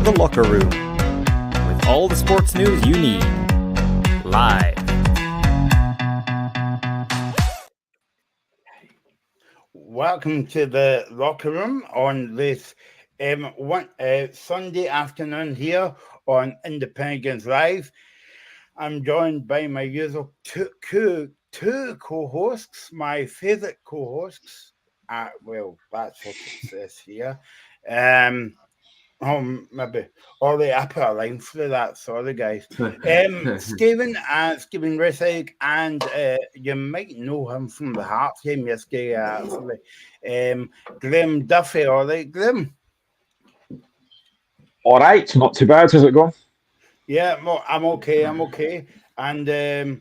The Locker Room, with all the sports news you need, live. Welcome to the Locker Room on this Sunday afternoon here on Independence Live. I'm joined by my usual two co-hosts, my favourite co-hosts. Well, that's what it says here. Maybe all the upper line for that. Sorry, guys. Stephen Rissig, and you might know him from the Hearts game yesterday. Actually, Glim Duffy. All right, Glim. All right, not too bad. How's it going? Yeah, I'm okay. And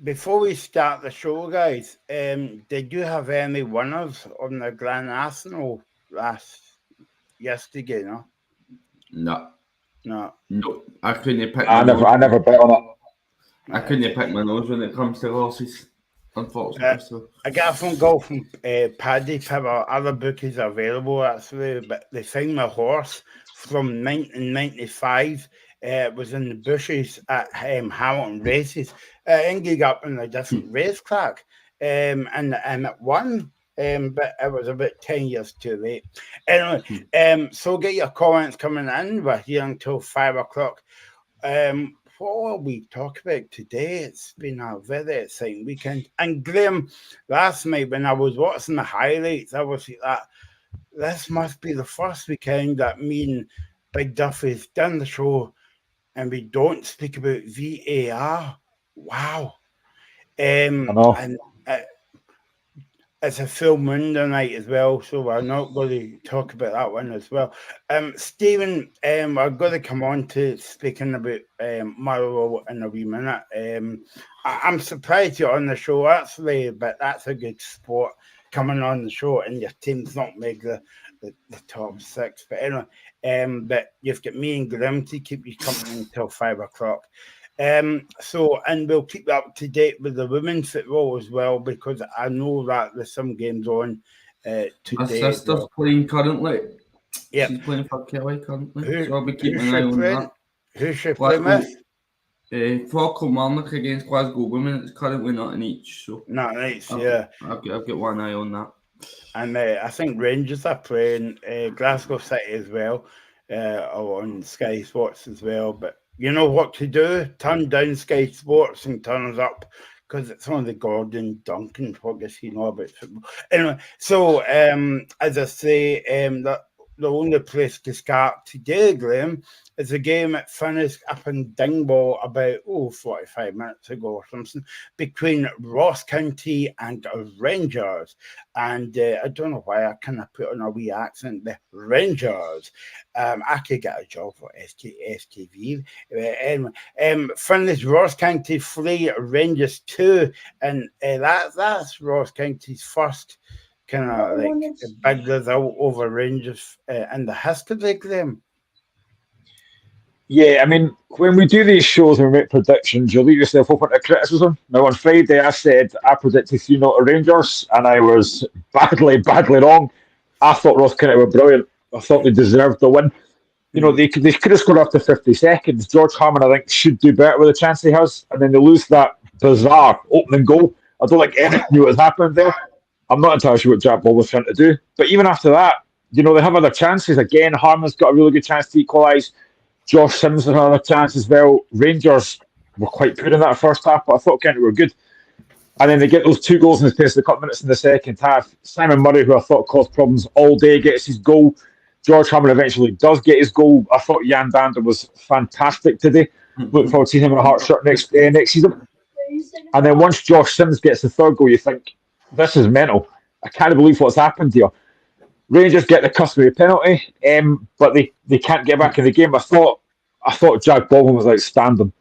before we start the show, guys, did you have any winners on the Grand Arsenal yesterday? No. I couldn't pick. I never bet on it. I couldn't pick my nose when it comes to losses, unfortunately. I got a phone call from Paddy Pibber. Other bookies are available actually, but they found my horse from 1995. Was in the bushes at Hamilton races. Ended up in a different racetrack, and it won. But it was about 10 years too late. Anyway, so get your comments coming in. We're here until 5 o'clock. What will we talk about today? It's been a very exciting weekend. And Graham, last night when I was watching the highlights, I was like, this must be the first weekend that me and Big Duffy's done the show and we don't speak about VAR. Wow. I know. And it's a full moon tonight as well, so we're not going to talk about that one as well. Stephen, we're going to come on to speaking about Motherwell in a wee minute. I'm surprised you're on the show, actually, but that's a good sport coming on the show, and your team's not make the top six. But anyway, but you've got me and Grim to keep you company until 5 o'clock. And we'll keep you up to date with the women's football as well, because I know that there's some games on today. My sister's playing currently. Yeah, she's playing for Kelly currently. So I'll be keeping an eye on that. Who's she playing with? Kilmarnock against Glasgow Women. It's currently not in each. So not in each. Yeah, I've got one eye on that. And I think Rangers are playing Glasgow City as well, on Sky Sports as well. But you know what to do? Turn down Sky Sports and turn us up, because it's on the Gordon Duncan. What does he know about football? Anyway, so as I say, the only place to start today, Graham, is a game that finished up in Dingwall about 45 minutes ago or something, between Ross County and Rangers. And I don't know why I kind of put on a wee accent, the Rangers. I could get a job for STV. Anyway, finished Ross County 3, Rangers 2, and that's Ross County's first kind of like a big result over Rangers in the history, Graham. Yeah, I mean, when we do these shows and we make predictions, you leave yourself open to criticism. Now, on Friday, I said I predicted 3-0 to Rangers, and I was badly wrong. I thought Ross County were brilliant. I thought they deserved the win. You know, they could have scored after 50 seconds. George Harmon, I think, should do better with the chance he has, and then they lose that bizarre opening goal. I don't think anyone knew what had happened there. I'm not entirely sure what Jack Ball was trying to do. But even after that, you know, they have other chances. Again, Harmon's got a really good chance to equalise. Josh Sims had another chance as well. Rangers were quite poor in that first half, but I thought County were good. And then they get those 2 goals in the space of a couple minutes in the second half. Simon Murray, who I thought caused problems all day, gets his goal. George Harmon eventually does get his goal. I thought Jan Dander was fantastic today. Looking forward to seeing him in a Hearts shirt next season. And then once Josh Sims gets the 3rd goal, you think, this is mental. I can't believe what's happened here. Rangers get the customary penalty, but they can't get back in the game. I thought Jack Baldwin was outstanding.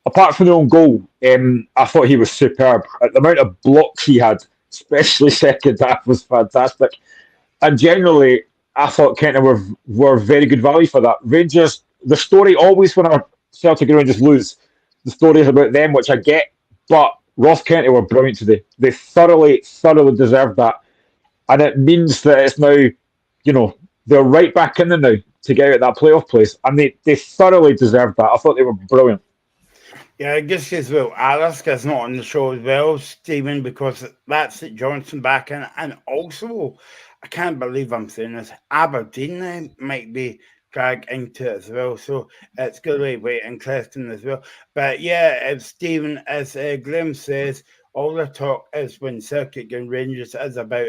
Apart from the own goal, I thought he was superb. The amount of blocks he had, especially second half, was fantastic. And generally, I thought Kenton were very good value for that. Rangers, the story always when our Celtic and Rangers lose, the story is about them, which I get, but Ross County were brilliant today. They thoroughly deserved that. And it means that it's now, you know, they're right back in there now. to get out of that playoff place, and they thoroughly deserved that. I thought they were brilliant. Yeah, I guess as well, Alaska's not on the show as well, Stephen, because that's it, Johnson back in. And also, I can't believe I'm saying this, Aberdeen might be dragged into it as well. So it's going to be very interesting as well. But yeah, Stephen, as Graham says, all the talk is when Celtic and Rangers is about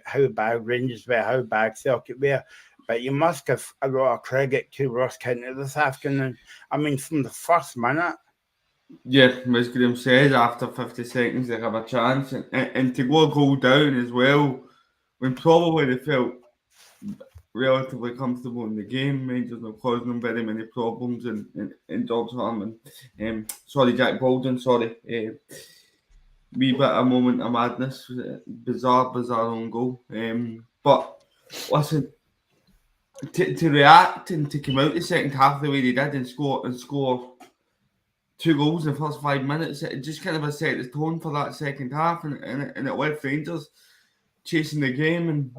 how bad Rangers were, how bad Celtic were. But you must give a lot of credit to Ross County this afternoon. I mean, from the first minute. Yeah, as Graham says, after 50 seconds they have a chance, and to go a goal down as well, when probably they felt relatively comfortable in the game. Rangers not causing them very many problems in Dog's Harm and Jack Baldwin, wee bit of moment of madness, bizarre own goal. But listen, to react and to come out the second half the way they did and score 2 goals in the first 5 minutes, it just kind of set the tone for that second half, and it left Rangers chasing the game, and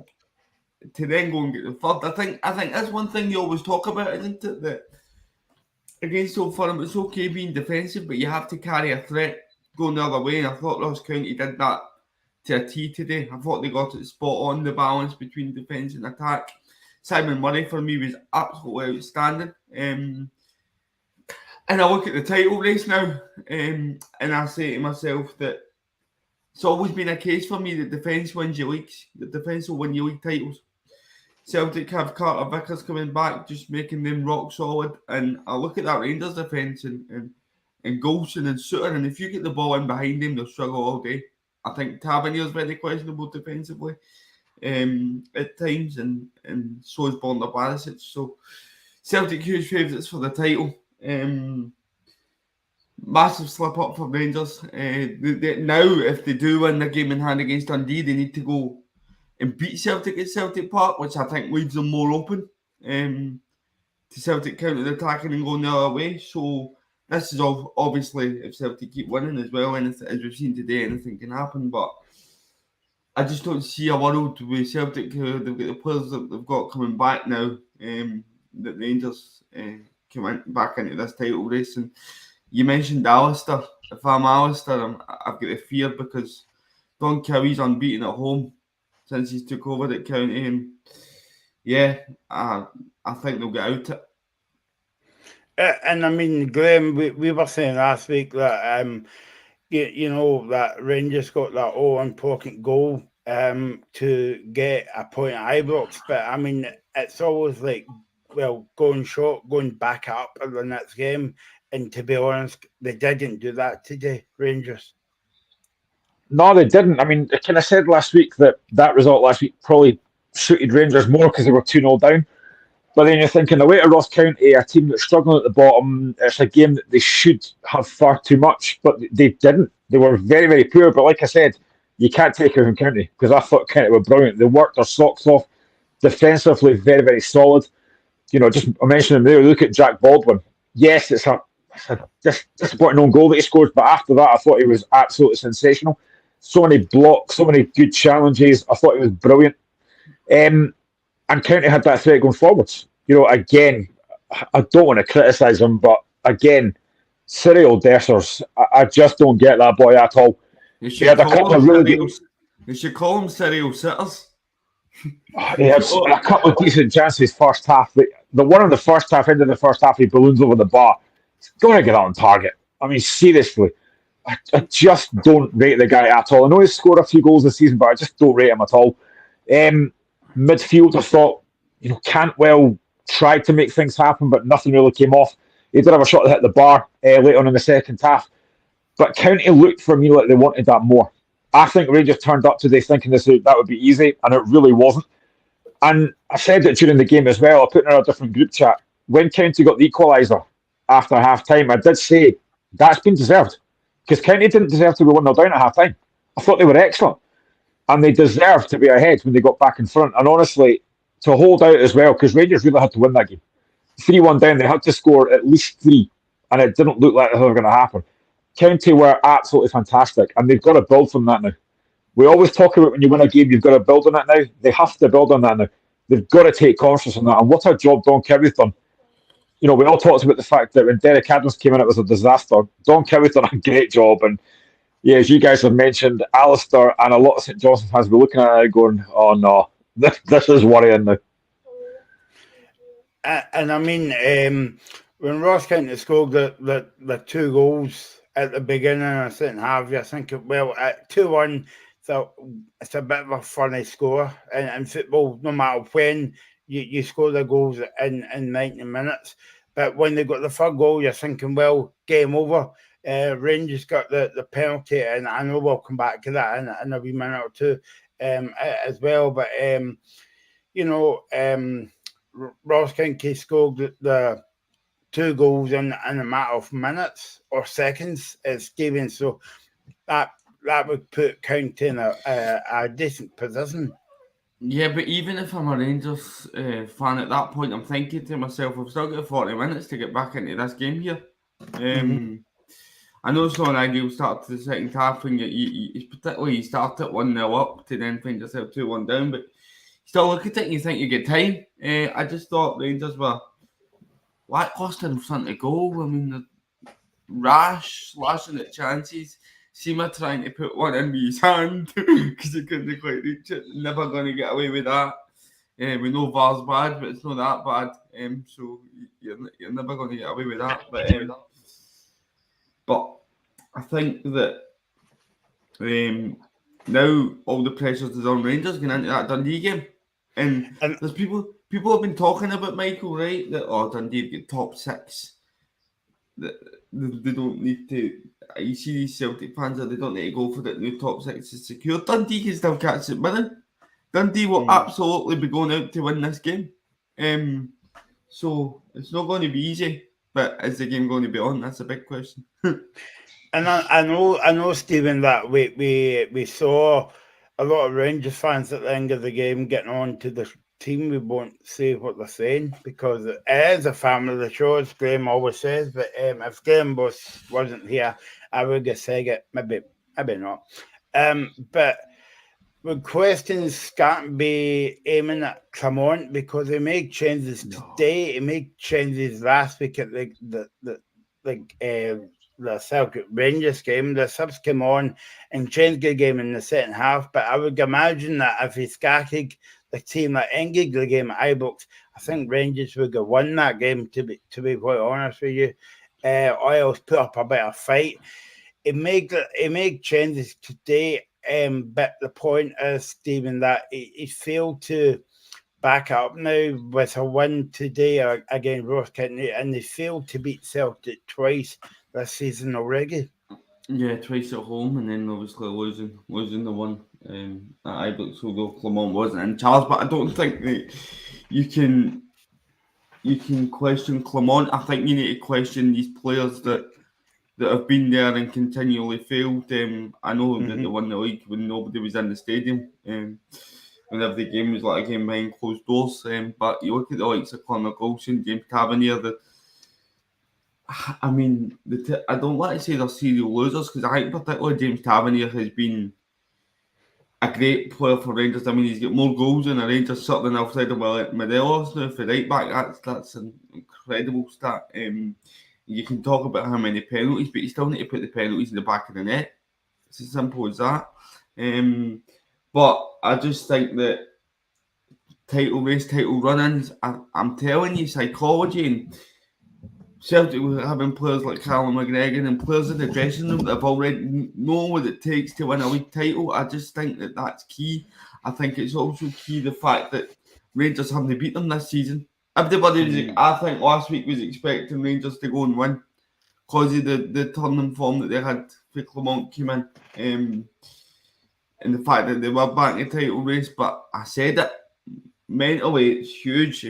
to then go and get the third. I think that's one thing you always talk about, isn't it? That against Old Firm, it's okay being defensive, but you have to carry a threat going the other way. And I thought Ross County did that to a T today. I thought they got it spot on, the balance between defence and attack. Simon Murray for me was absolutely outstanding. And I look at the title race now, and I say to myself that it's always been a case for me that defence wins you leagues. The defence will win you league titles. Celtic have Carter Vickers coming back, just making them rock solid. And I look at that Rangers defence and Golson and Suter, and if you get the ball in behind them, they'll struggle all day. I think Tavernier's very questionable defensively at times, and so is Bonda Barisic. So Celtic huge favourites for the title. Massive slip up for Rangers. Now, if they do win the game in hand against Dundee, they need to go and beat Celtic at Celtic Park, which I think leaves them more open to Celtic counter-attacking and going the other way. So this is obviously, if Celtic keep winning as well, and as we've seen today, anything can happen. But I just don't see a world with Celtic. They've got the players that they've got coming back now, that Rangers come back into this title race. And you mentioned Alistair. If I'm Alistair, I've got a fear, because Don Cowie's unbeaten at home since he's took over at County, and yeah, I think they'll get out it. And I mean, Graham, we were saying last week that you know, that Rangers got that all-important goal to get a point at Ibrox, but I mean, it's always like, well, going short, going back up in the next game. And to be honest, they didn't do that today, Rangers. No, they didn't. I mean, I kind of said last week that result last week probably suited Rangers more because they were 2-0 down. But then you're thinking, away to Ross County, a team that's struggling at the bottom, it's a game that they should have far too much, but they didn't. They were very, very poor. But like I said, you can't take it from County, because I thought County were brilliant. They worked their socks off. Defensively, very, very solid. You know, just I mentioned him there, look at Jack Baldwin. Yes, it's a disappointing own goal that he scored, but after that, I thought he was absolutely sensational. So many blocks, so many good challenges. I thought he was brilliant. And County had that threat going forwards. You know, again, I don't want to criticise him, but again, serial dessers. I just don't get that boy at all. You should call him serial sitters. He had a couple of decent chances first half. The one in the first half, into the first half, he balloons over the bar. He's going to get on target. I mean, seriously. I just don't rate the guy at all. I know he's scored a few goals this season, but I just don't rate him at all. Midfield, I thought, you know, Cantwell tried to make things happen, but nothing really came off. He did have a shot that hit the bar late on in the second half. But County looked for me like they wanted that more. I think Rangers turned up today thinking that would be easy, and it really wasn't. And I said it during the game as well. I put it in a different group chat. When County got the equaliser after half-time, I did say that's been deserved. Because County didn't deserve to be 1-0 down at half-time. I thought they were excellent. And they deserved to be ahead when they got back in front. And honestly, to hold out as well, because Rangers really had to win that game. 3-1 down, they had to score at least 3. And it didn't look like it was going to happen. County were absolutely fantastic. And they've got to build from that now. We always talk about when you win a game, you've got to build on that now. They have to build on that now. they've got to take conscience on that. And what a job Don Kirby's done. You know, we all talked about the fact that when Derek Adams came in, it was a disaster. Don Kirby's done a great job. And yeah, as you guys have mentioned, Alistair and a lot of St Johnstone fans will be looking at it going, oh no, this is worrying now. And I mean, when Ross County scored the 2 goals at the beginning of the second half, I think, at 2-1, so it's a bit of a funny score. In football, no matter when you score the goals in 90 minutes. But when they got the 3rd goal, you're thinking, well, game over. Rangers got the penalty, and I know we'll come back to that in a wee minute or two as well. But, Ross County scored the 2 goals in a matter of minutes or seconds, Stephen. So that would put County in a decent position. Yeah, but even if I'm a Rangers fan at that point, I'm thinking to myself, we've still got 40 minutes to get back into this game here. I know it's not an ideal start to the second half when particularly you start at 1-0 up to then find yourself 2-1 down, but you still look at it and you think you get time. I just thought Rangers were lacklustre in front of goal. I mean, they're rash, slashing at chances. Seema trying to put one in with his hand because he couldn't quite reach it. Never going to get away with that. We know VAR's bad, but it's not that bad. So you're never going to get away with that. But I think that now all the pressures is on Rangers going into that Dundee game. And there's people have been talking about, Michael, right? That Dundee get top 6. They don't need to. You see these Celtic fans that they don't need to go for the new top 6 to secure. Dundee can still catch it winning. Dundee will absolutely be going out to win this game. So it's not going to be easy. But is the game going to be on? That's a big question. And I know, Stephen, that we saw a lot of Rangers fans at the end of the game getting on to the team. We won't say what they're saying because it is a family show, as Graham always says. But if Graham wasn't here, I would have said it. Maybe not. But the questions can't be aiming at Clermont because they make changes today. They make changes last week at the Celtic Rangers game. The subs came on and changed the game in the second half. But I would imagine that if he started the team that ended the game at Ibrox, I think Rangers would have won that game, to be quite honest with you. Oils put up a bit of fight. It made changes today, but the point is, Stephen, that he failed to back up now with a win today against Ross County, and they failed to beat Celtic twice this season already. Yeah, twice at home, and then obviously losing the one at Ibrox, although Clermont wasn't in charge. But I don't think that you can question Clermont. I think you need to question these players that have been there and continually failed. I know that they won the league when nobody was in the stadium, whenever the game was like a game behind closed doors. But you look at the likes of Conor Golson, James Tavernier, I mean, I don't like to say they're serial losers because I think particularly James Tavernier has been a great player for Rangers. I mean, he's got more goals in a Rangers shirt than Alfredo Morelos now for right back. That's an incredible stat. You can talk about how many penalties, but you still need to put the penalties in the back of the net. It's as simple as that. But I just think that title run-ins, I'm telling you, psychology and Celtic having players like Callum McGregor and players in the dressing room that have already know what it takes to win a league title. I just think that that's key. I think it's also key the fact that Rangers haven't beat them this season. Everybody was, I think last week was expecting Rangers to go and win because of the turning form that they had for Clermont came in, and the fact that they were back in the title race. But I said it, mentally it's huge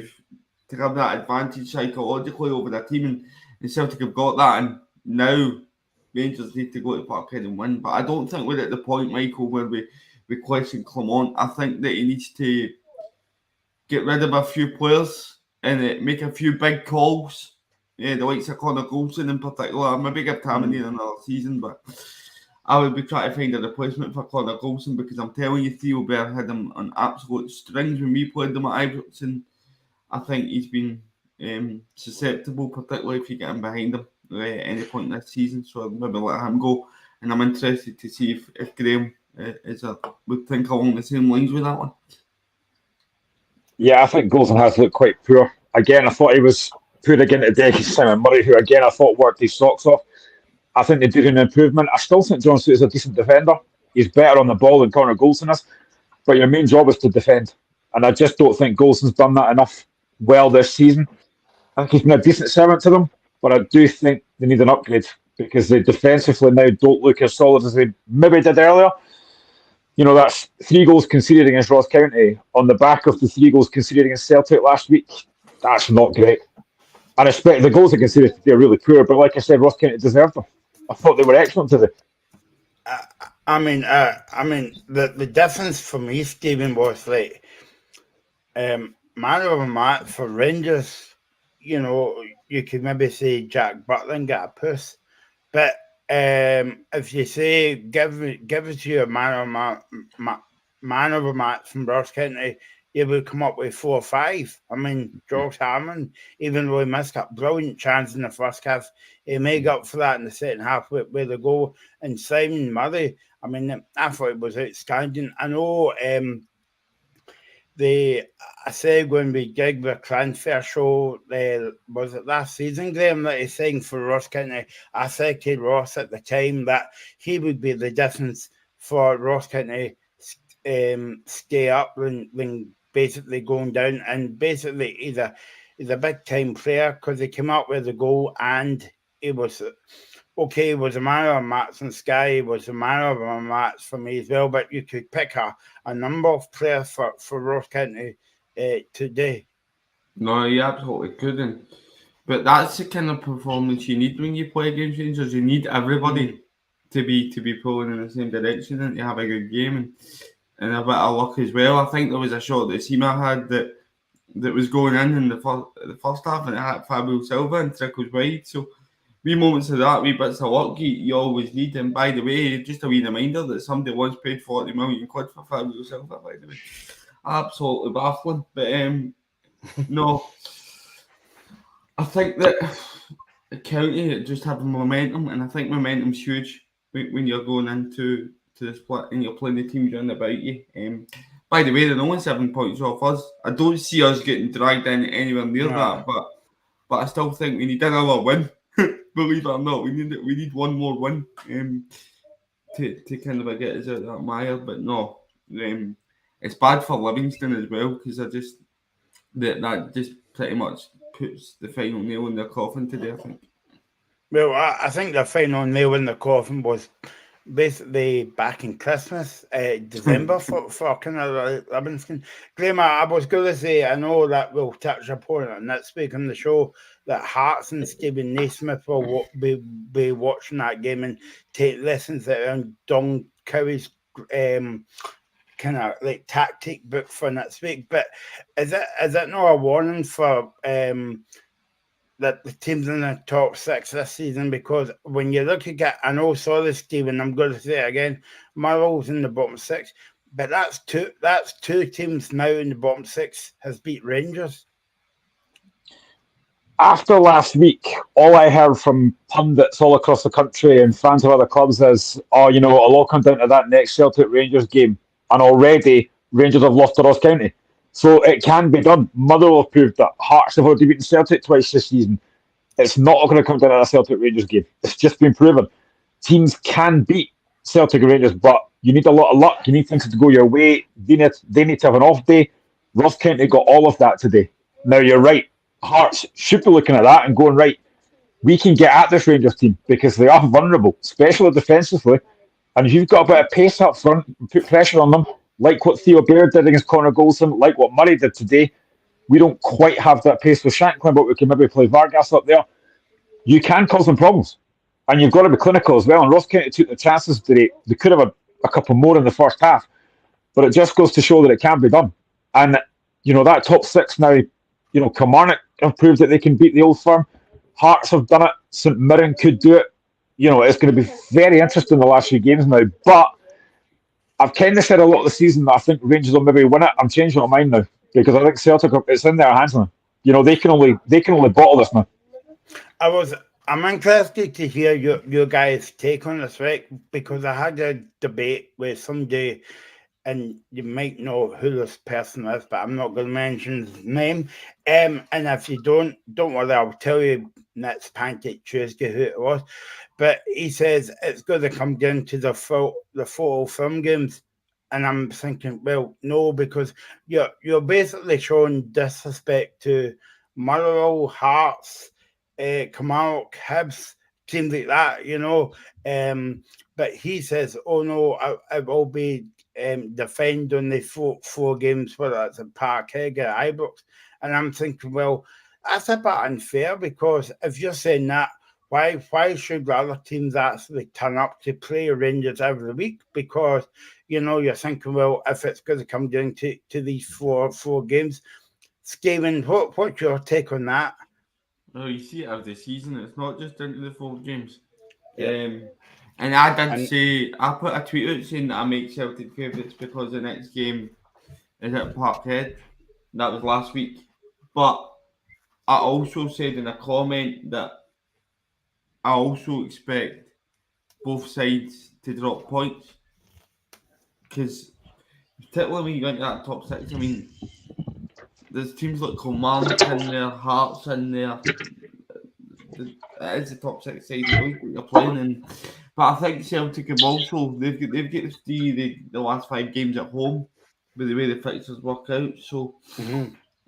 to have that advantage psychologically over the team, and Celtic have got that, and now Rangers need to go to Parkhead and win. But I don't think we're at the point, Michael, where we question Clermont. I think that he needs to get rid of a few players and make a few big calls. Yeah, the likes of Conor Golson in particular. Maybe give Tavernier another season, but I would be trying to find a replacement for Connor Golson, because I'm telling you, Theo Bear had him on absolute strings when we played them at Ibrox, and I think he's been susceptible, particularly if you get him behind him at any point this season. So I'd maybe let him go, and I'm interested to see if Graham would think along the same lines with that one. Yeah, I think Golson has looked quite poor. Again, I thought he was poor again today against Simon Murray, who again I thought worked his socks off. I think they did an improvement. I still think John Stewart is a decent defender. He's better on the ball than Connor Golson is. But your main job is to defend. And I just don't think Golson's done that enough well this season. I think he's been a decent servant to them, but I do think they need an upgrade, because they defensively now don't look as solid as they maybe did earlier. You know, that's 3 goals conceded against Ross County on the back of the 3 goals conceded against Celtic last week. That's not great. And I expect the goals they conceded today are really poor, but like I said, Ross County deserved them. I thought they were excellent today. I mean, the difference for me, Stephen, was like man of the match for Rangers. You know, you could maybe say Jack Butland got a puss, but if you say give it to you a man of the match from Ross County, you would come up with 4 or 5. I mean, George Harmon, even though he missed a brilliant chance in the first half, he made up for that in the second half with the goal. And Simon Murray, I mean, I thought it was outstanding. I know I said when we gig the transfer show, was it last season, Graham, that he signed for Ross County? I said to Ross at the time that he would be the difference for Ross County stay up when basically going down. And basically he's a big time player, because he came up with a goal, and he was okay. He was a man of match in Sky. He was a man of a match for me as well. But you could pick a number of players for Ross County today. No, you absolutely couldn't. But that's the kind of performance you need when you play against Rangers. You need everybody to be pulling in the same direction and to have a good game and a bit of luck as well. I think there was a shot that Seema had that was going in the first half, and it had Fabio Silva and trickles wide. So wee moments of that, wee bits of luck you always need. And by the way, just a wee reminder that somebody once paid 40 million quid for Fabio Silva, by the way. Absolutely baffling. But no, I think that the county just have momentum, and I think momentum's huge when you're going into the split and you're playing the teams around about you. By the way, they're only 7 points off us. I don't see us getting dragged in anywhere near that, but I still think we need another win. Believe it or not, we need one more win to kind of get us out of that mire. But no, it's bad for Livingston as well, because that just pretty much puts the final nail in their coffin today, I think. Well, I think the final nail in the coffin was basically back in Christmas, December for kind of Livingston. Graham, I was going to say, I know that we'll touch upon it next week on the show, that Hearts and Stephen Naismith will be watching that game and take lessons around Don Cowie's kind of like tactic book for next week. But is it not a warning for that the teams in the top 6 this season? Because when you look at, I know, sorry Stephen, I'm going to say it again, Murray's in the bottom 6, but that's two teams now in the bottom 6 has beat Rangers. After last week, all I heard from pundits all across the country and fans of other clubs is, it'll all come down to that next Celtic Rangers game, and already Rangers have lost to Ross County. So it can be done. Motherwell have proved that. Hearts have already beaten Celtic twice this season. It's not going to come down to a Celtic Rangers game. It's just been proven. Teams can beat Celtic and Rangers, but you need a lot of luck. You need things to go your way. They need to have an off day. Ross County got all of that today. Now, you're right. Hearts should be looking at that and going, right, we can get at this Rangers team because they are vulnerable, especially defensively. And if you've got a bit of pace up front, put pressure on them, like what Theo Baird did against Connor Golson, like what Murray did today. We don't quite have that pace with Shanklin, but we can maybe play Vargas up there. You can cause them problems. And you've got to be clinical as well. And Ross County took the chances today. They could have had a couple more in the first half. But it just goes to show that it can be done. And, that top 6 now, Kilmarnock have proved that they can beat the Old Firm. Hearts have done it. St Mirren could do it. it's going to be very interesting the last few games now. But I've kind of said a lot of the season that I think Rangers will maybe win it. I'm changing my mind now because I think Celtic, it's in their hands now. They can only bottle this now. I'm interested to hear your guys' take on this, right? Because I had a debate with somebody, and you might know who this person is, but I'm not going to mention his name. And if you don't worry, I'll tell you next Pancake Tuesday who it was. But he says it's going to come down to the full film games. And I'm thinking, well, no, because you're basically showing disrespect to Motherwell, Hearts, Kilmarnock, Hibs, teams like that, But he says, oh no, it will be defined on the four games, whether it's at Parkhead or Ibrox. And I'm thinking, well, that's a bit unfair because if you're saying that, why should the other teams actually turn up to play Rangers every week? Because, you're thinking, well, if it's going to come down to these four games. Stephen, what's your take on that? No, you see it of the season. It's not just down to the 4 games. Yeah. And I put a tweet out saying that I make Celtic favourites because the next game is at Parkhead. That was last week. But I also said in a comment that I also expect both sides to drop points. Because particularly when you go into that top 6, I mean, there's teams like Kilmarnock in there, Hearts in there. It is the top 6 side that you're playing, but I think Celtic have also they've got the last 5 games at home with the way the fixtures work out. So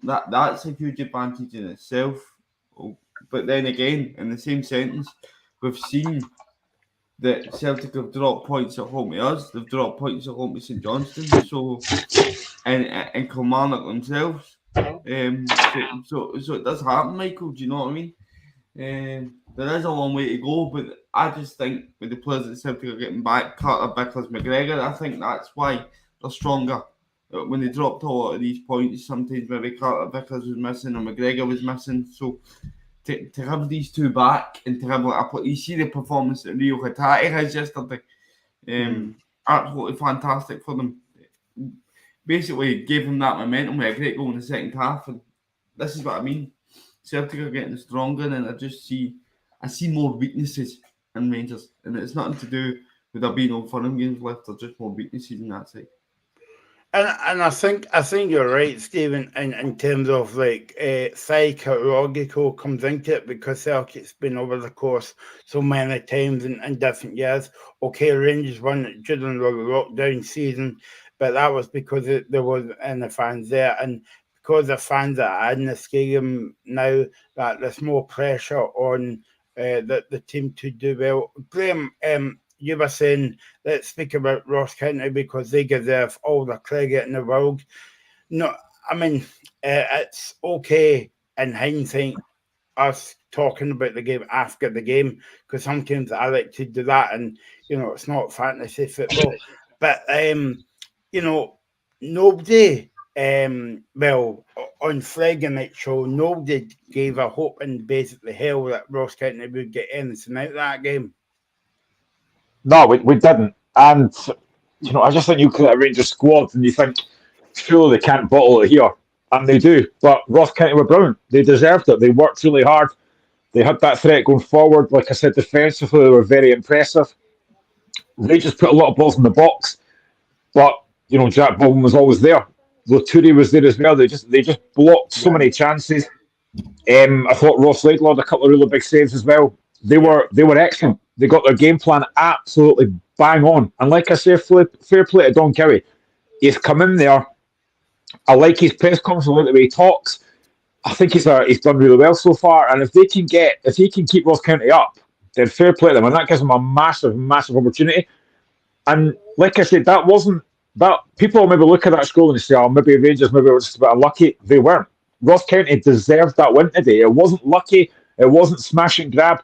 that's a huge advantage in itself. But then again, in the same sentence, we've seen that Celtic have dropped points at home to us. They've dropped points at home to St Johnstone. So and Kilmarnock themselves. So it does happen, Michael. Do you know what I mean? There is a long way to go, but I just think with the players that Celtic are getting back, Carter, Bickers, McGregor, I think that's why they're stronger. When they dropped a lot of these points, sometimes maybe Carter, Bickers was missing or McGregor was missing. So to have these two back and to have you see the performance that Rio Hatate has yesterday, absolutely fantastic for them. Basically gave him that momentum with a great goal in the second half, and this is what I mean. Celtic are getting stronger, and I see more weaknesses in Rangers, and it's nothing to do with there being no fun games left. There's just more weaknesses in that side. And I think you're right, Stephen, in terms of psychological comes into it because Celtic's been over the course so many times in different years. Okay, Rangers won during the lockdown season, but that was because there wasn't any fans there, and because the fans are in the stadium now, that there's more pressure on the team to do well. Graham, you were saying, let's speak about Ross County because they deserve all the credit in the world. No, I mean, it's okay in hindsight, us talking about the game after the game, because sometimes I like to do that, and, it's not fantasy football. But, nobody... on Friday night show, nobody gave a hope in basically hell that Ross County would get anything out of that game. No, we didn't. And, I just think you look at a Rangers squad and you think, surely they can't bottle it here. And they do. But Ross County were brilliant. They deserved it. They worked really hard. They had that threat going forward. Like I said, defensively, they were very impressive. Rangers put a lot of balls in the box. But, Jack Baldwin was always there. Loturi was there as well. They just blocked so many chances. I thought Ross Laidlaw had a couple of really big saves as well. They were excellent. They got their game plan absolutely bang on. And like I say, fair play to Don Cowie. He's come in there. I like his press conference, I like the way he talks. I think he's done really well so far. And if he can keep Ross County up, then fair play to them. And that gives them a massive, massive opportunity. And like I said, that people maybe look at that score and say, oh, maybe Rangers maybe were just a bit unlucky. They weren't. Ross County deserved that win today. It wasn't lucky. It wasn't smash and grab.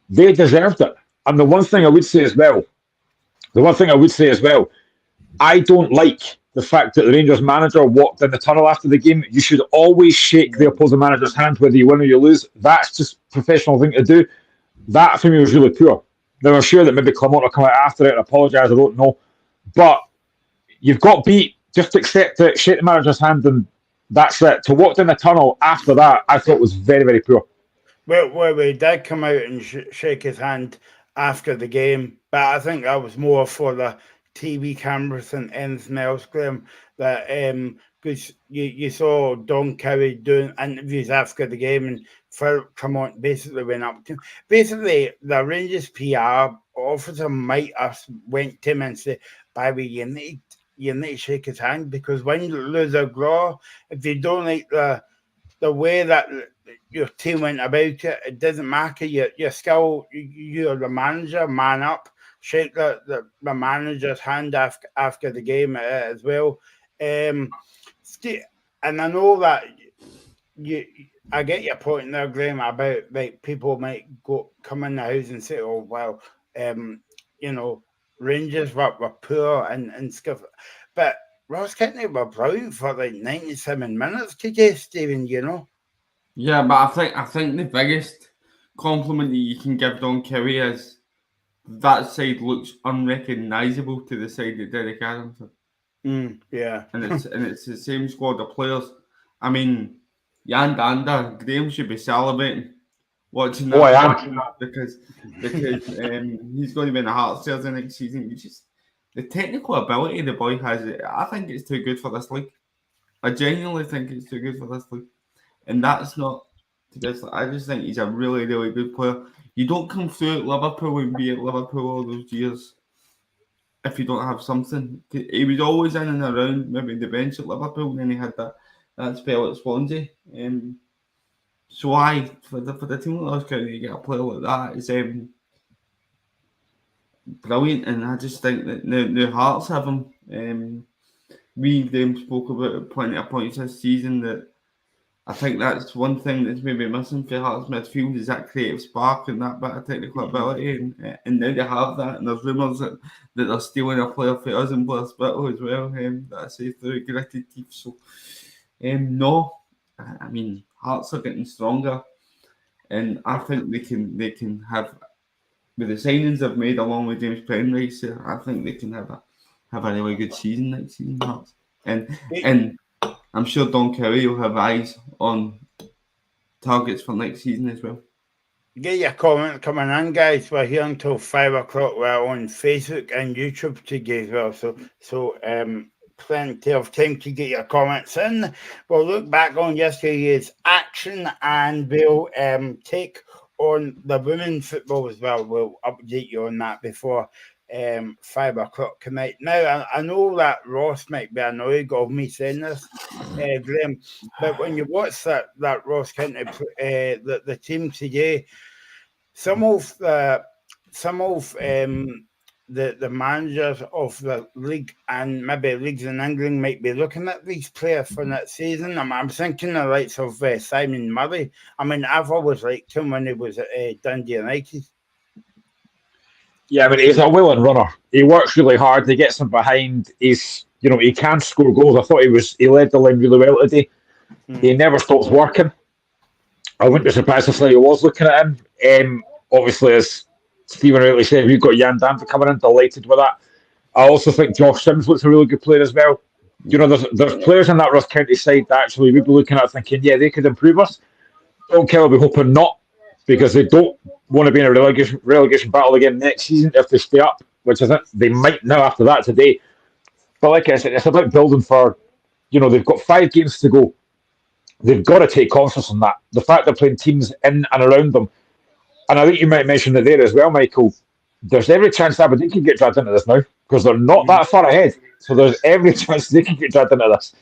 They deserved it. And the one thing I would say as well, I don't like the fact that the Rangers manager walked in the tunnel after the game. You should always shake the opposing manager's hand whether you win or you lose. That's just a professional thing to do. That for me was really poor. Now, I'm sure that maybe Clement will come out after it and apologise, I don't know. But you've got beat, just accept it, shake the manager's hand, and that's it. To walk down the tunnel after that, I thought was very, very poor. Well, we did come out and shake his hand after the game, but I think that was more for the TV cameras than anything else, Graham. That because you saw Don Cowie doing interviews after the game, and Philip Clement basically went up to him. Basically, the Rangers PR officer might have went to him and said, "By the way, you need to shake his hand, because when you lose a draw, if you don't like the way that your team went about it, it doesn't matter. You're still, you're the manager, man up, shake the manager's hand after the game as well." And I know that I get your point there, Graham, about like people might come in the house and say, "Oh well, Rangers were poor and stuff," but Ross Kennedy were brilliant for like 97 minutes today, Stephen. Yeah, but I think the biggest compliment that you can give Don Cowie is that side looks unrecognisable to the side that Derek Adams did. Yeah, and it's the same squad of players. I mean, Jan Danda, Graham should be celebrating watching that. Oh, I am. Because he's going to be in the Hearts jersey next season. The technical ability the boy has, I think it's too good for this league. I genuinely think it's too good for this league. And that's not to this. I just think he's a really, really good player. You don't come through at Liverpool and be at Liverpool all those years if you don't have something. He was always in and around, maybe the bench at Liverpool, and then he had that spell at Swansea. So for the team like Ross County to get a player like that is brilliant, and I just think that the Hearts have him. We spoke about it plenty of points this season that I think that's one thing that's maybe missing for Hearts midfield is that creative spark and that bit of technical ability, and now they have that, and there's rumours that they're stealing a player for us in Blair Spittle as well. That I say through gritted teeth. So, no, I mean Hearts are getting stronger, and I think they can have with the signings they've made along with James Penrice. I think they can have a really good season next season, Hearts, and I'm sure Don Cowie will have eyes on targets for next season as well. Get your comment coming in, guys. We're here until 5 o'clock. We're on Facebook and YouTube today as well. So plenty of time to get your comments in. We'll look back on yesterday's action and we'll take on the women's football as well. We'll update you on that before 5 o'clock tonight. Now, I know that Ross might be annoyed of me saying this, Graham, but when you watch that Ross County, the team today, some of the managers of the league and maybe leagues in England might be looking at these players for next season. I'm thinking the likes of Simon Murray. I mean, I've always liked him when he was at Dundee United. Yeah, I mean, he's a willing runner. He works really hard. He gets him behind. He can score goals. I thought he led the line really well today. He never stops working. I wouldn't be surprised if he was looking at him. Obviously, as Stephen rightly said, we've got Jan Danda coming in, delighted with that. I also think Josh Sims looks a really good player as well. There's players in that Ross County side that actually we'd be looking at thinking, yeah, they could improve us. Don't Kelly will be hoping not, because they don't want to be in a relegation battle again next season if they stay up, which I think they might now after that today. But like I said, it's about building for, they've got 5 games to go. They've got to take confidence on that. The fact they're playing teams in and around them. And I think you might mention it there as well, Michael. There's every chance that Aberdeen can get dragged into this now, because they're not that far ahead. So there's every chance they can get dragged into this.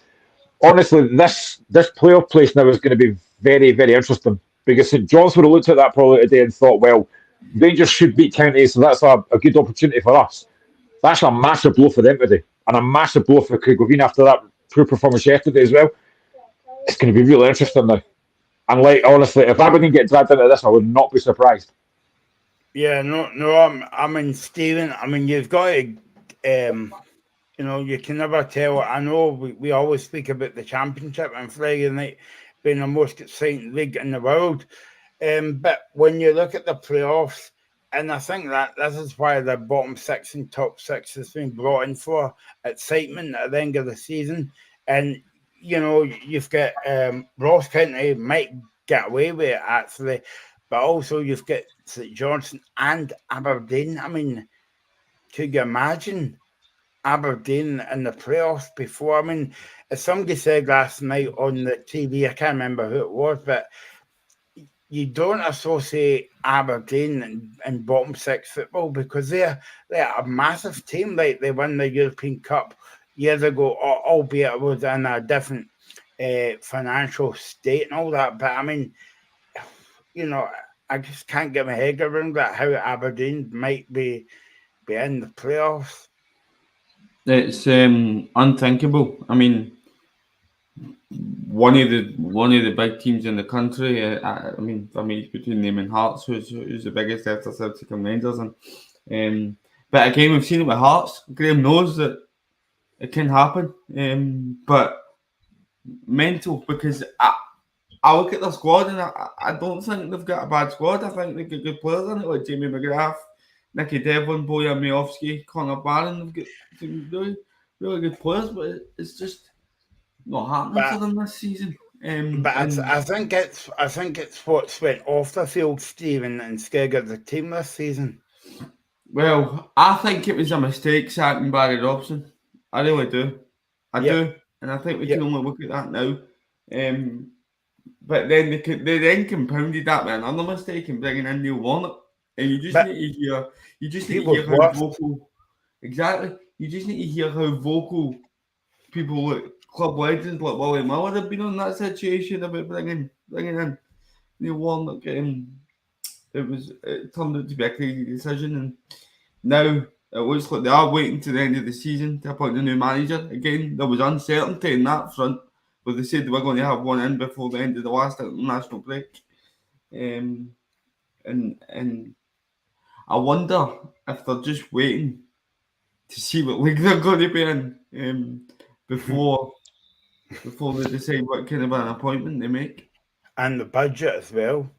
Honestly, this playoff place now is going to be very, very interesting. Because St John's would have looked at that probably today and thought, well, Rangers should beat County, so that's a good opportunity for us. That's a massive blow for them today, and a massive blow for Craigaveen after that poor performance yesterday as well. It's going to be really interesting now. And honestly, if Aberdeen get dragged into this, I would not be surprised. Yeah, no, I mean, Stephen, I mean, you've got to, you can never tell. I know we always speak about the Championship and Friday night being the most exciting league in the world. But when you look at the playoffs, And I think that this is why the bottom six and top six has been brought in for excitement at the end of the season. And, you've got Ross County might get away with it, actually, but also you've got St Johnstone and Aberdeen. I mean, could you imagine Aberdeen in the playoffs before? I mean, as somebody said last night on the TV, I can't remember who it was, but you don't associate Aberdeen and bottom six football because they're a massive team. Like they won the European Cup years ago, albeit it was in a different financial state and all that. But I mean, I just can't get my head around that how Aberdeen might be in the playoffs. It's unthinkable. I mean, one of the big teams in the country. I mean, for me, it's between them and Hearts, who's the biggest after Celtic and Rangers. And but again, we've seen it with Hearts. Graham knows that it can happen. But mental, because I look at their squad and I don't think they've got a bad squad. I think they've got good players in it, like Jamie McGrath, Nicky Devlin, Bojan Miovski, Connor Barron. They've got some really, really good players, but it's just not happening for them this season. I think it's what's went off the field, Stephen, instead of the team this season. Well, I think it was a mistake sacking Barry Robson. I really do. I do, and I think we can only look at that now. But then they then compounded that with another mistake in bringing in Neil Warnock, and you just need to hear how vocal. Exactly, you just need to hear how vocal people like club legends like Willie Miller have been on that situation about bringing in Neil Warnock. It turned out to be a crazy decision, and now it looks like they are waiting to the end of the season to appoint a new manager. Again, there was uncertainty in that front, but they said they were going to have one in before the end of the last international break. And I wonder if they're just waiting to see what league they're going to be in before they decide what kind of an appointment they make. And the budget as well.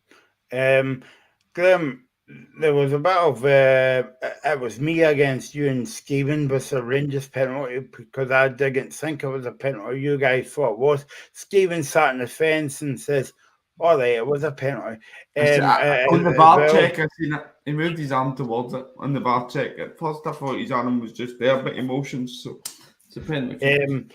Graham, there was a bit of it was me against you and Stephen with the Rangers penalty because I didn't think it was a penalty. You guys thought it was. Stephen sat on the fence and says, "All right, it was a penalty." On the VAR check, I seen it. He moved his arm towards it on the VAR check. At first, I thought his arm was just there, but emotions. So it's a penalty.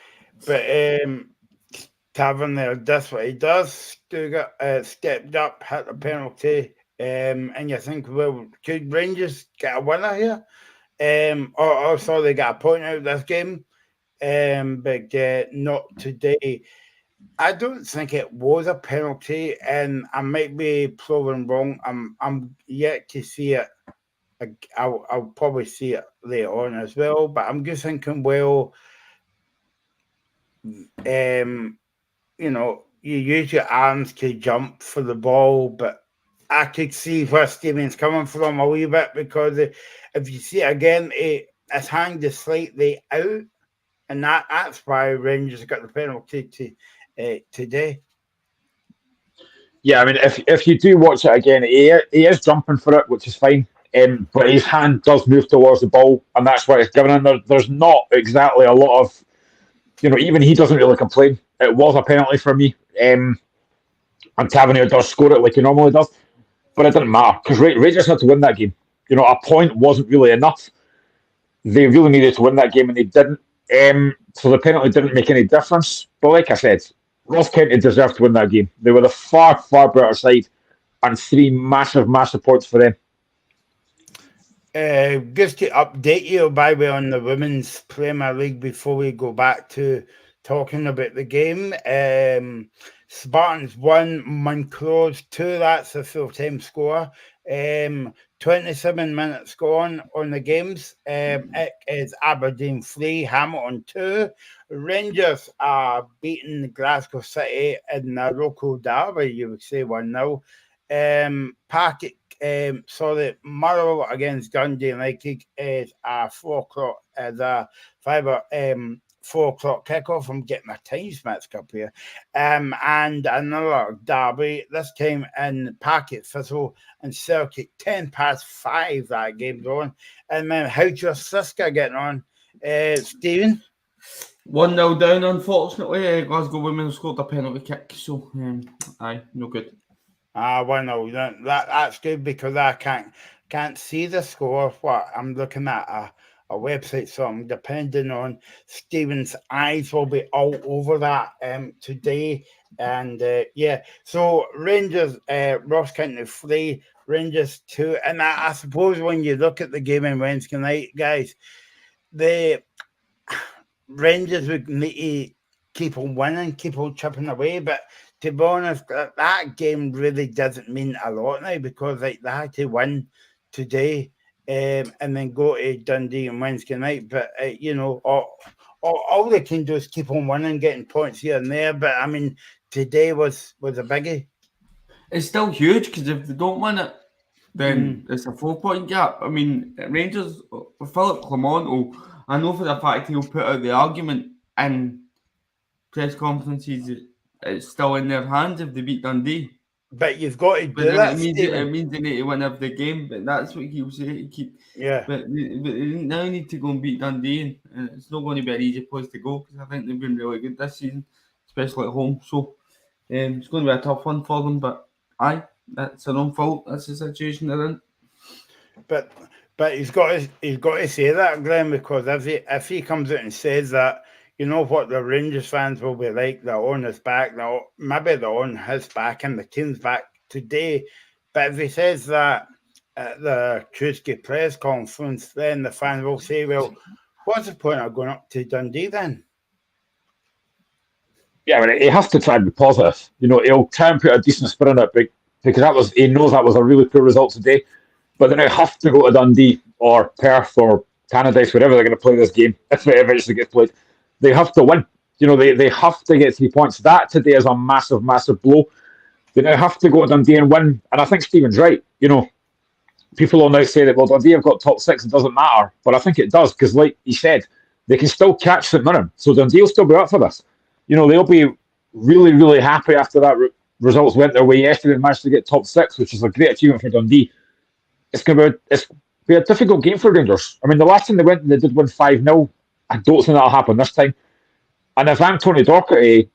Tavernier, that's what he does. Stuart stepped up, hit the penalty. And you think, well, could Rangers get a winner here? Or so they got a point out of this game, but not today. I don't think it was a penalty, and I might be proven wrong. I'm yet to see it. I'll probably see it later on as well, but I'm just thinking, well, you use your arms to jump for the ball, but I could see where Stephen's coming from a wee bit because if you see it again, it's hanged slightly out, and that's why Rangers got the penalty today. Yeah, I mean, if you do watch it again, he is jumping for it, which is fine. But his hand does move towards the ball, and that's why it's given in. There's not exactly a lot of, even he doesn't really complain. It was a penalty for me, and Tavernier does score it like he normally does. But it didn't matter because Rangers had to win that game. A point wasn't really enough. They really needed to win that game and they didn't. So the penalty didn't make any difference. But like I said, Ross County deserved to win that game. They were the far, far better side and 3 massive, massive points for them. Just to update you, by the way, on the Women's Premier League before we go back to talking about the game. Spartans 1, Monclose 2. That's a full-time score. 27 minutes gone on the games. It is Aberdeen 3, Hamilton 2. Rangers are beating Glasgow City in the local derby, you would say 1-0. Motherwell against Dundee United is a 4 o'clock, the 4 o'clock kickoff. I'm getting my times mixed up here. And another derby, this time in Packet Thistle and Celtic, 5:10 that game's on. And then how's your sister getting on, Stephen? 1-0 down, unfortunately. Glasgow women scored a penalty kick, so aye, no good. 1-0. That's good because I can't see the score. What I'm looking at a website, so I'm depending on Stephen's eyes will be all over that today. And so Rangers, Ross County 3, Rangers 2, and I suppose when you look at the game on Wednesday night, guys, the Rangers would need to keep on winning, keep on chipping away, but to be honest, that game really doesn't mean a lot now because they had to win today and then go to Dundee on Wednesday night. But, all they can do is keep on winning, getting points here and there. But, I mean, today was a biggie. It's still huge because if they don't win it, then it's a 4-point gap. I mean, Rangers, Philip Clement, I know for the fact he'll put out the argument in press conferences. It's still in their hands if they beat Dundee. But you've got to do that. It means they need to win every game. But that's what he'll say. But they now need to go and beat Dundee, and it's not going to be an easy place to go because I think they've been really good this season, especially at home. So it's going to be a tough one for them. But aye, that's their own fault. That's the situation they're in. But he's got to say that, Glenn, because if he comes out and says that, you know what the Rangers fans will be like. They're on his back. Maybe they're on his back and the team's back today. But if he says that at the Tuesday press conference, then the fans will say, well, what's the point of going up to Dundee then? Yeah, but he has to try and be positive. He'll try and put a decent spin on it because he knows that was a really poor result today. But they now have to go to Dundee or Perth or Tannadice, wherever they're going to play this game, if it eventually gets played. They have to win. They have to get 3 points. That today is a massive, massive blow. They now have to go to Dundee and win. And I think Stephen's right. People will now say that, well, Dundee have got top 6, it doesn't matter. But I think it does, because like he said, they can still catch St Mirren. So Dundee will still be up for this. They'll be really, really happy after that results went their way yesterday and managed to get top 6, which is a great achievement for Dundee. It's going to be a difficult game for Rangers. I mean, the last time they went and they did win 5-0. I don't think that'll happen this time. And if I'm Tony Docherty,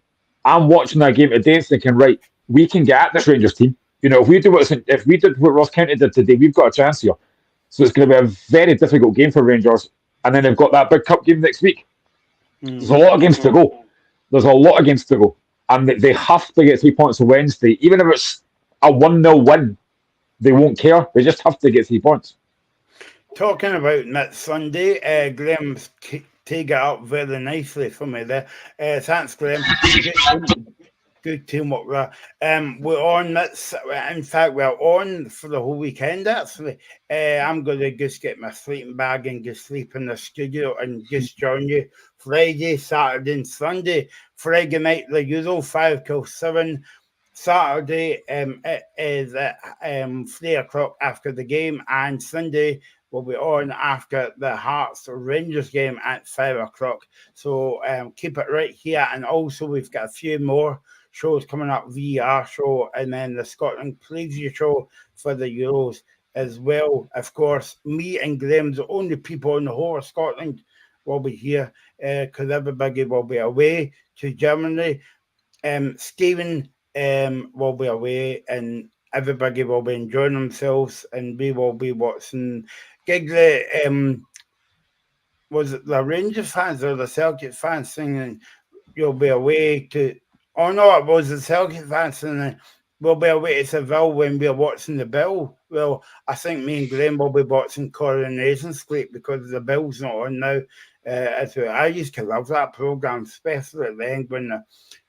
I'm watching that game today and thinking, right, we can get at this Rangers team. If we did what Ross County did today, we've got a chance here. So it's going to be a very difficult game for Rangers. And then they've got that big cup game next week. There's a lot of games to go. And they have to get 3 points on Wednesday. Even if it's a 1-0 win, they won't care. They just have to get 3 points. Talking about next Sunday, Graham's take it up very nicely for me there. Thanks, Graham. Good teamwork there. We're on this. In fact, we're on for the whole weekend, actually. I'm going to just get my sleeping bag and just sleep in the studio and just join you Friday, Saturday, and Sunday. Friday night, the usual 5 till 7. Saturday it is at 3 o'clock after the game, and Sunday will be on after the Hearts Rangers game at 5 o'clock. So keep it right here. And also we've got a few more shows coming up, VR show, and then the Scotland preview show for the Euros as well. Of course, me and Graham, the only people in the whole of Scotland, will be here because everybody will be away to Germany. Stephen will be away and everybody will be enjoying themselves, and we will be watching Giggly. Was it the Rangers fans or the Celtic fans singing you'll be away to... Oh no, it was the Celtic fans singing we'll be away to Seville when we're watching the Bill. Well, I think me and Graham will be watching Coronation Street because the Bill's not on now. I used to love that programme, especially at the end when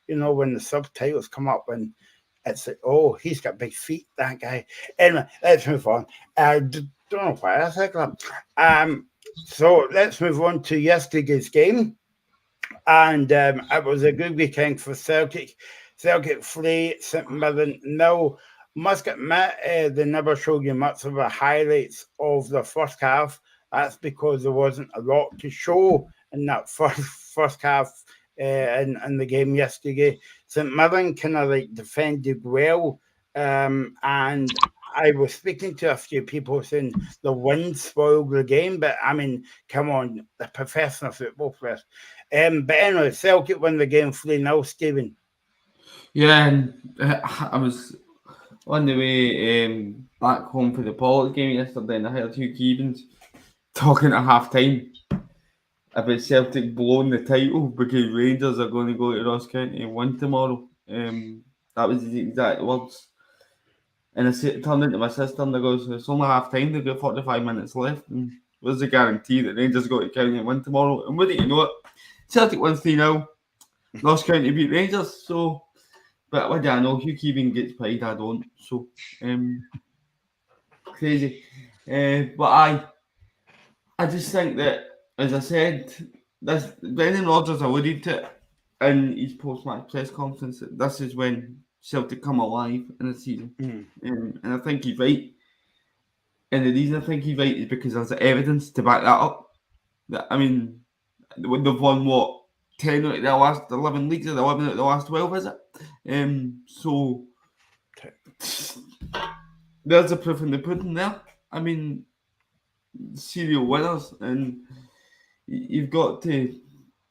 when the subtitles come up and it's like, oh, he's got big feet, that guy. Anyway, let's move on. Don't know why I think that. So let's move on to yesterday's game. And it was a good weekend for Celtic. Celtic 3, St Mirren 0. Must admit, they never showed you much of the highlights of the first half. That's because there wasn't a lot to show in that first first half in the game yesterday. St Mirren kind of like defended well, and I was speaking to a few people saying the wind spoiled the game, but I mean, come on, the professional football players. But anyway, Celtic won the game 3-0, Stephen. Yeah, and I was on the way back home for the Pollard game yesterday, and I heard Hugh Keevans talking at half time about Celtic blowing the title because Rangers are going to go to Ross County and win tomorrow. That was his exact words. And I turned into my sister and I goes, it's only half time, they've got 45 minutes left. And where's the guarantee that Rangers go to County and win tomorrow? And wouldn't you know it? Celtic wins 3-0. Ross County beat Rangers. So, but what do I know? Hugh Keeving gets paid, I don't. So, crazy. But I just think that, as I said, Brendan Rodgers alluded to it in his post-match press conference that this is when Celtic come alive in the season. And I think he's right. And the reason I think he's right is because there's evidence to back that up. I mean, they've won, 10 out of the last 11 leagues, or 11 out of the last 12, is it? So, there's a proof in the pudding there. I mean, serial winners, and you've got to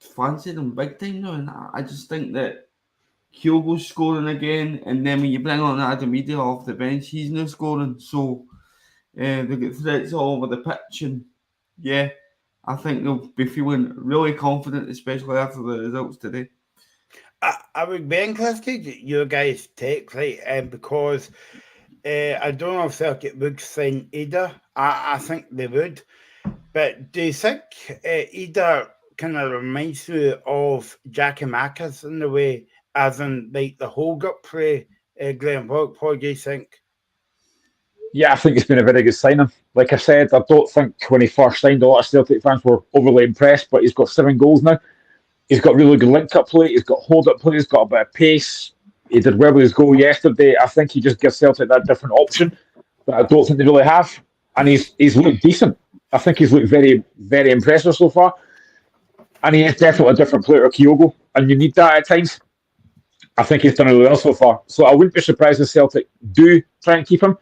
fancy them big time now. And I just think that Kyogo's scoring again, and then when you bring on Adam Ida off the bench, he's now scoring. So they've got threats all over the pitch, and yeah, I think they'll be feeling really confident, especially after the results today. I would be interested in your guys' take, right? Because I don't know if Celtic would sign Ida. I think they would. But do you think Ida kind of reminds you of Jackie Mackers in the way, as in like the hold-up play, Graham? What do you think? Yeah, I think it's been a very good signing. Like I said, I don't think when he first signed, a lot of Celtic fans were overly impressed, but he's got 7 goals now. He's got really good link-up play. He's got hold-up play. He's got a bit of pace. He did well with his goal yesterday. I think he just gives Celtic that different option that I don't think they really have. And he's looked decent. I think he's looked very, very impressive so far. And he is definitely a different player to Kyogo. And you need that at times. I think he's done really well so far. So I wouldn't be surprised if Celtic do try and keep him.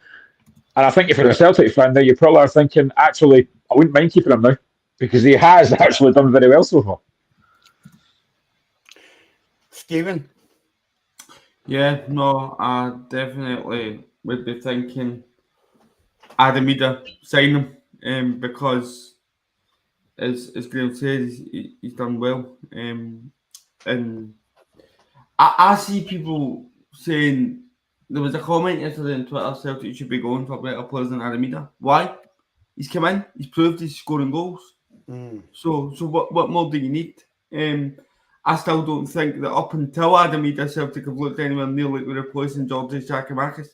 And I think if you're a Celtic fan now, you probably are thinking, actually, I wouldn't mind keeping him now. Because he has actually done very well so far. Stephen? Yeah, no, I definitely would be thinking Adam Ida, sign him, because as Graham said, he's done well. And I see people saying, there was a comment yesterday on Twitter, Celtic should be going for better players than Adam Ida. Why? He's come in, he's proved he's scoring goals. So what more do you need? I still don't think that up until Adam Ida, Celtic have looked anywhere near like we're replacing Georgios Giakoumakis.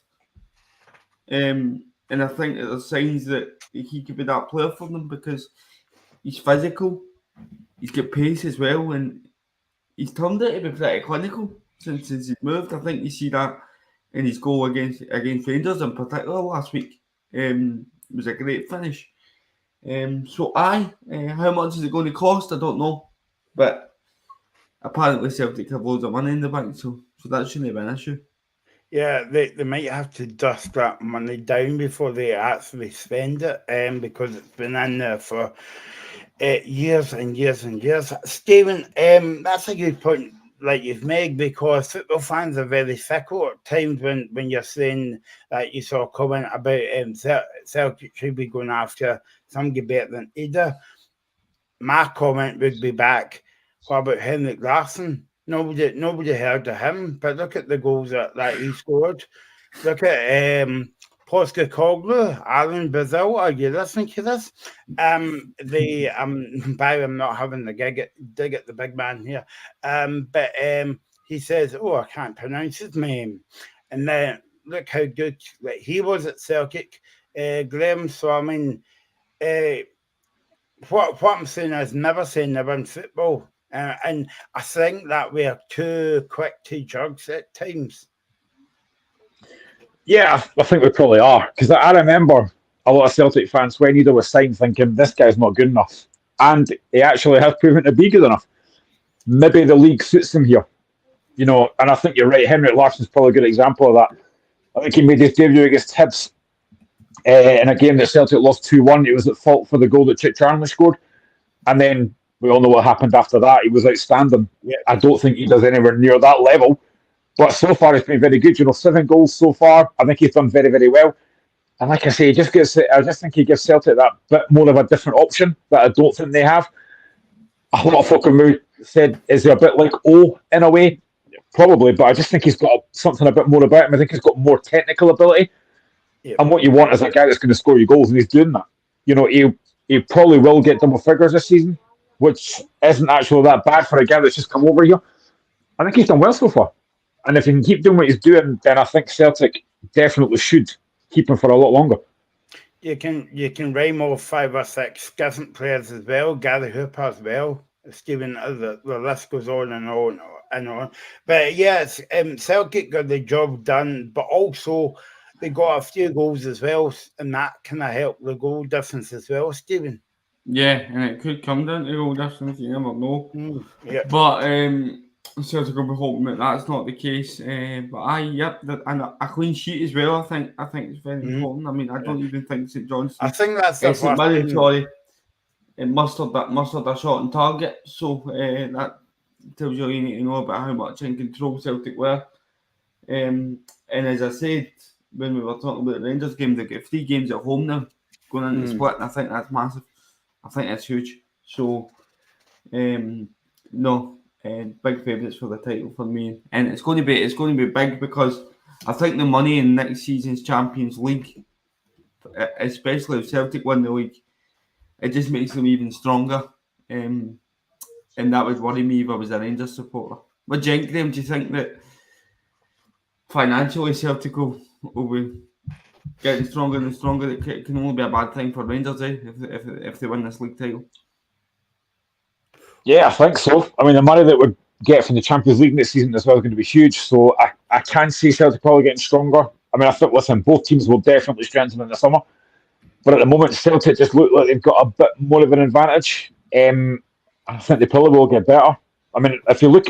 And I think that there's signs that he could be that player for them because he's physical, he's got pace as well, and he's turned out to be pretty clinical since he's moved. I think you see that in his goal against Rangers in particular last week. It was a great finish. So how much is it going to cost? I don't know. But apparently Celtic have loads of money in the bank, so that shouldn't be an issue. Yeah, they might have to dust that money down before they actually spend it, because it's been in there for years and years and years. Stephen, that's a good point like you've made, because football fans are very fickle at times when you're saying that you saw a comment about Celtic should be going after somebody better than Ida. My comment would be back, what about Henrik Larsson? Nobody heard of him, but look at the goals that he scored. Look at Poska Koglu, Alan Brazil. Are you listening to this? Barry, I'm not having the dig at the big man here. But he says, "Oh, I can't pronounce his name," and then look how good he was at Celtic, Graham. So I mean, what I'm saying is never say never in football. And I think that we are too quick to judge at times. Yeah, I think we probably are. Because I remember a lot of Celtic fans, when Ida was signed, thinking, this guy's not good enough. And he actually has proven to be good enough. maybe the league suits them here. You know, and I think you're right. Henrik Larsson's probably a good example of that. I think he made his debut against Hibs in a game that Celtic lost 2-1. He was at fault for the goal that Chick Charnley scored. And then we all know what happened after that. He was outstanding. Yeah. I don't think he does anywhere near that level. But so far, he's been very good. You know, 7 goals so far. I think he's done very, very well. And like I say, I just think he gives Celtic that bit more of a different option that I don't think they have. A lot of folk have said, is he a bit like O in a way? Probably, but I just think he's got something a bit more about him. I think he's got more technical ability. Yeah. And what you want is a guy that's going to score you goals, and he's doing that. You know, he probably will get double figures this season, which isn't actually that bad for a guy that's just come over here. I think he's done well so far. And if he can keep doing what he's doing, then I think Celtic definitely should keep him for a lot longer. You can rhyme off 5 or 6 different players as well. Gary Hooper as well. Stephen, the list goes on and on and on. But yes, Celtic got the job done, but also they got a few goals as well, and that kind of helped the goal difference as well, Stephen. Yeah, and it could come down to goal difference, you never know. Yeah. But Celtic will be hoping that that's not the case. But and a clean sheet as well. I think it's very important. I mean, I don't even think St Johnstone. I think that's the St first Mirren, sorry, mustered a shot on target. So that tells you need to know about how much in control Celtic were. And as I said when we were talking about the Rangers game, they've got 3 games at home now going into the split, and I think that's massive. I think that's huge. So, big favourites for the title for me, and it's going to be big because I think the money in next season's Champions League, especially if Celtic win the league, it just makes them even stronger. And that would worry me if I was a Rangers supporter. But Jen Graham, do you think that financially Celtic will be getting stronger and stronger? It can only be a bad thing for Rangers, if they win this league title. Yeah, I think so. I mean, the money that we get from the Champions League this season as well is going to be huge. So I can see Celtic probably getting stronger. I mean, I think, listen, both teams will definitely strengthen in the summer. But at the moment, Celtic just look like they've got a bit more of an advantage. I think they probably will get better. I mean, if you look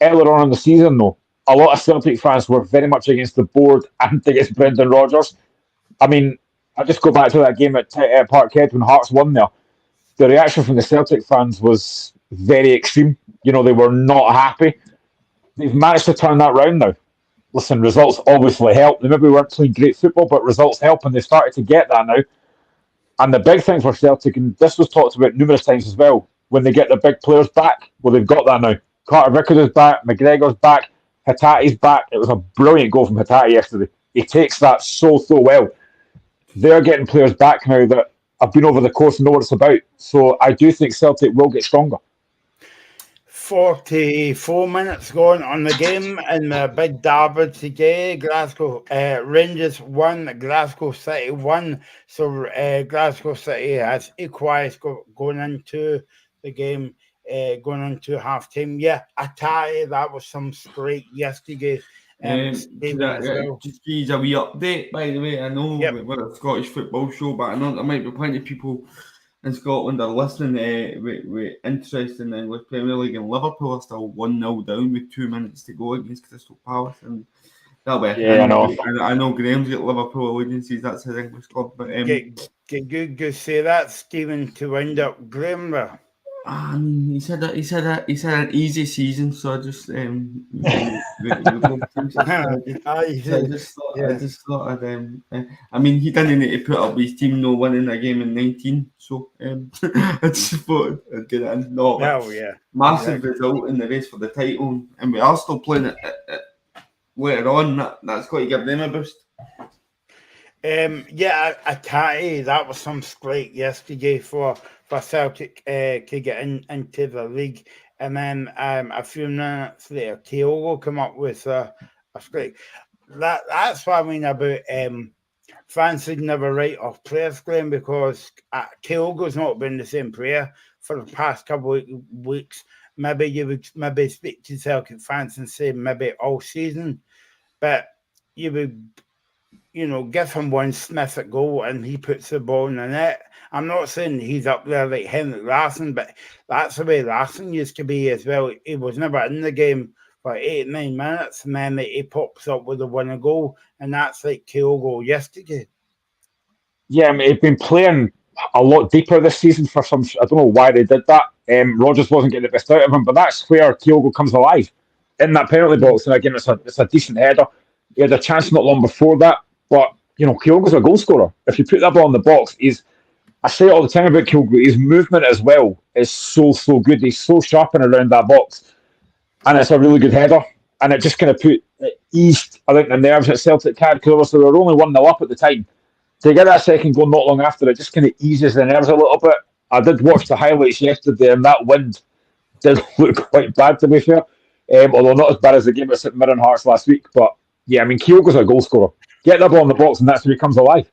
earlier on in the season, though, a lot of Celtic fans were very much against the board and against Brendan Rodgers. I mean, I just go back to that game at Parkhead when Hearts won there. The reaction from the Celtic fans was very extreme. You know, they were not happy. They've managed to turn that round now. Listen, results obviously help. They maybe weren't playing great football, but results help, and they started to get that now. And the big thing for Celtic, and this was talked about numerous times as well, when they get the big players back, well, they've got that now. Carter Vickers is back, McGregor's back, Hatate's back. It was a brilliant goal from Hatate yesterday. He takes that so well. They're getting players back now that have been over the course and know what it's about. So I do think Celtic will get stronger. 44 minutes gone on the game in the big derby today. Glasgow Rangers 1, Glasgow City 1. So Glasgow City has equalised going into the game, going into half time. Yeah, Atari, that was some straight yesterday. Just give you a wee update, by the way. I know we're a Scottish football show, but I know there might be plenty of people in Scotland are listening with interest in the English Premier League, and Liverpool are still 1-0 down with 2 minutes to go against Crystal Palace, and that'll be. Yeah, I know Graham's got Liverpool allegiances. That's his English club, but can you say that, Stephen, to wind up Graham there? He said an easy season, so I just I just thought I mean, he didn't need to put up his team no winning a game in 19, so I just thought I'd get it in. No, massive result in the race for the title, and we are still playing it later on. That's got to give them a boost. Atati, that was some straight yesterday for Celtic to get into the league, and then a few minutes later, Kyogo come up with a straight. That's what I mean about fans should never write off players, Glenn, because Kyogo's not been the same player for the past couple of weeks. Maybe you would speak to Celtic fans and say maybe all season, but you would give him one sniff at goal and he puts the ball in the net. I'm not saying he's up there like Henrik Larsson, but that's the way Larsson used to be as well. He was never in the game for 8-9 minutes, and then he pops up with a winning goal, and that's like Kyogo yesterday. Yeah, I mean, he'd been playing a lot deeper this season for some. I don't know why they did that. Rodgers wasn't getting the best out of him, but that's where Kyogo comes alive in that penalty box. And again, it's a decent header. He had a chance not long before that, but Kyogo's a goal scorer. If you put that ball in the box, I say it all the time about Kyogo. His movement as well is so good. He's so sharp and around that box, and it's a really good header. And it just kind of eased, I think, the nerves at Celtic had, because obviously they were only 1-0 up at the time. To get that second goal not long after, it just kind of eases the nerves a little bit. I did watch the highlights yesterday, and that wind did look quite bad, to be fair. Although not as bad as the game at St Mirren Hearts last week. But yeah, I mean, Kyogo's a goal scorer. Get that ball in the box, and that's when he comes alive.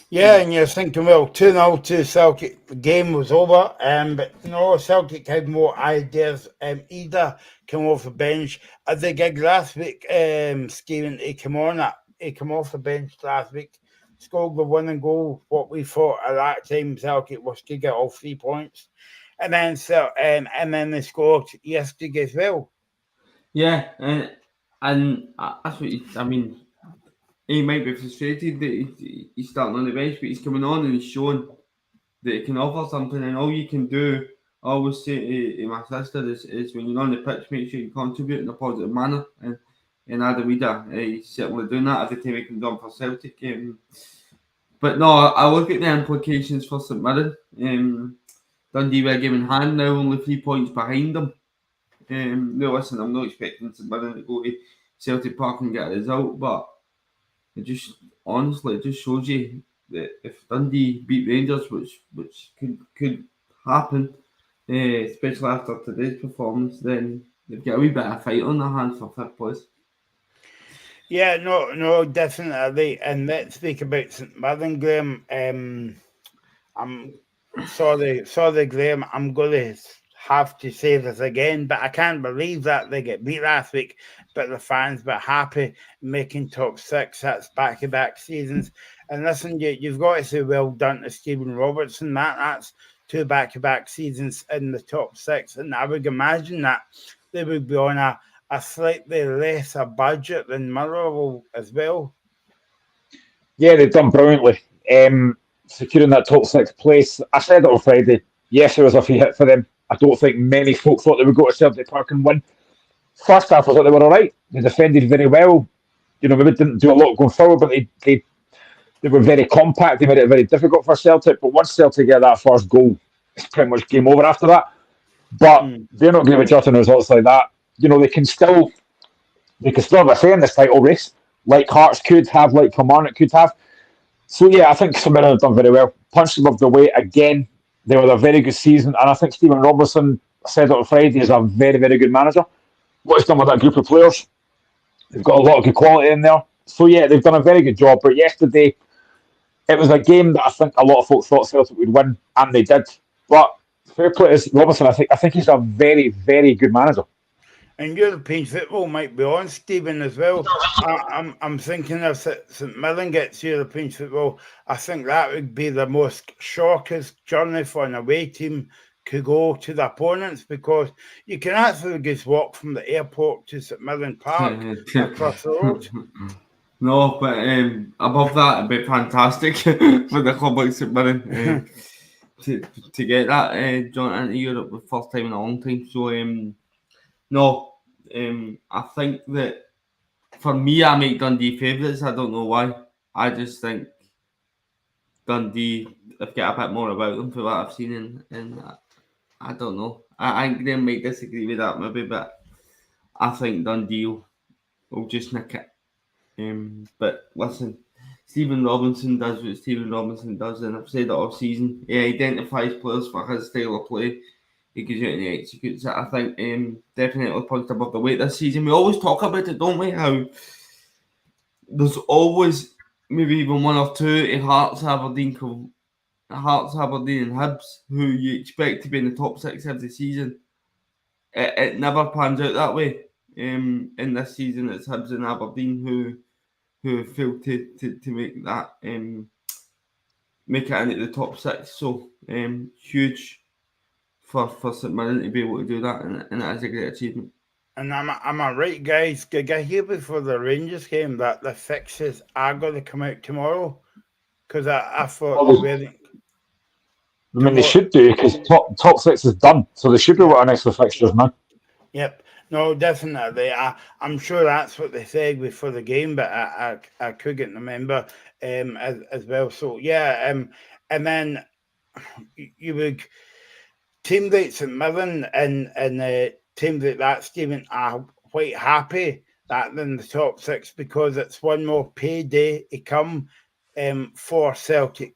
Yeah, and you're thinking, well, 2-0 to Celtic, the game was over. But Celtic had more ideas. Ida came off the bench. At the gig last week, Stephen, he came off the bench last week, scored the winning goal. What we thought at that time Celtic was to get all 3 points. And then they scored yesterday as well. Yeah, and that's what I mean. He might be frustrated that he's starting on the bench, but he's coming on and he's showing that he can offer something. And all you can do, I always say to my sister, is when you're on the pitch, make sure you contribute in a positive manner. And Adam Ida, he's certainly doing that every time he comes on for Celtic. But no, I look at the implications for St Mirren. Dundee were a game in hand now, only 3 points behind them. No, listen, I'm not expecting St Mirren to go to Celtic Park and get a result, but it just shows you that if Dundee beat Rangers, which could happen, especially after today's performance, then they've got a wee bit of a fight on their hands for 5th place. Yeah, no, definitely. And let's speak about St Mirren, Graham. I'm sorry, Graham. I'm going to have to say this again, but I can't believe that they get beat last week. But the fans were happy making top 6. That's back-to-back seasons. And listen, you've got to say well done to Stephen Robertson. That's 2 back-to-back seasons in the top 6. And I would imagine that they would be on a slightly lesser budget than Motherwell as well. Yeah, they've done brilliantly. Securing that top 6 place. I said it on Friday. Yes, it was a free hit for them. I don't think many folk thought they would go to Celtic Park and win. First half, I thought they were all right. They defended very well. Maybe didn't do a lot going forward, but they were very compact. They made it very difficult for Celtic. But once Celtic get that first goal, it's pretty much game over after that. But they're not going to be judging results like that. They can still have a say in this title race, like Hearts could have, like Kilmarnock could have. So yeah, I think St Mirren have done very well. Punched above the weight again. They were a very good season, and I think Stephen Robertson, I said it on Friday, is a very, very good manager. What he's done with that group of players, they've got a lot of good quality in there. So yeah, they've done a very good job. But yesterday, it was a game that I think a lot of folks thought Celtic would win, and they did. But fair play to Robertson. I think he's a very, very good manager. And European football might be on, Stephen, as well. I'm thinking if St Mirren gets European football, I think that would be the most shortest journey for an away team to go to the opponents, because you can actually just walk from the airport to St Mirren Park across the road. No, but above that, it'd be fantastic for the club like St Mirren to get that joint into Europe the first time in a long time. So, no, I think that for me, I make Dundee favourites. I don't know why. I just think Dundee have got a bit more about them for what I've seen, and I don't know. I think they might disagree with that maybe, but I think Dundee will just nick it. But listen, Stephen Robinson does what Stephen Robinson does, and I've said it all season. He identifies players for his style of play. He goes out and he executes it. I think definitely punched above the weight this season. We always talk about it, don't we? How there's always maybe even one or two in Hearts, Aberdeen, and Hibs who you expect to be in the top 6 every season. It never pans out that way. in this season. It's Hibs and Aberdeen who failed to make that make it into the top 6. So huge for St Mirren to be able to do that, and that is a great achievement. And am I right, guys? Did I hear before the Rangers game that the fixes are going to come out tomorrow? Because I thought they weren't. I mean, they should do, because top 6 is done, so they should be able to announce the fixtures now. Yep. No, definitely. I'm sure that's what they said before the game, but I couldn't remember as well. So yeah, and then you would teams like St Mirren and teams like that, Stephen, are quite happy that they're in the top 6 because it's one more payday to come for Celtic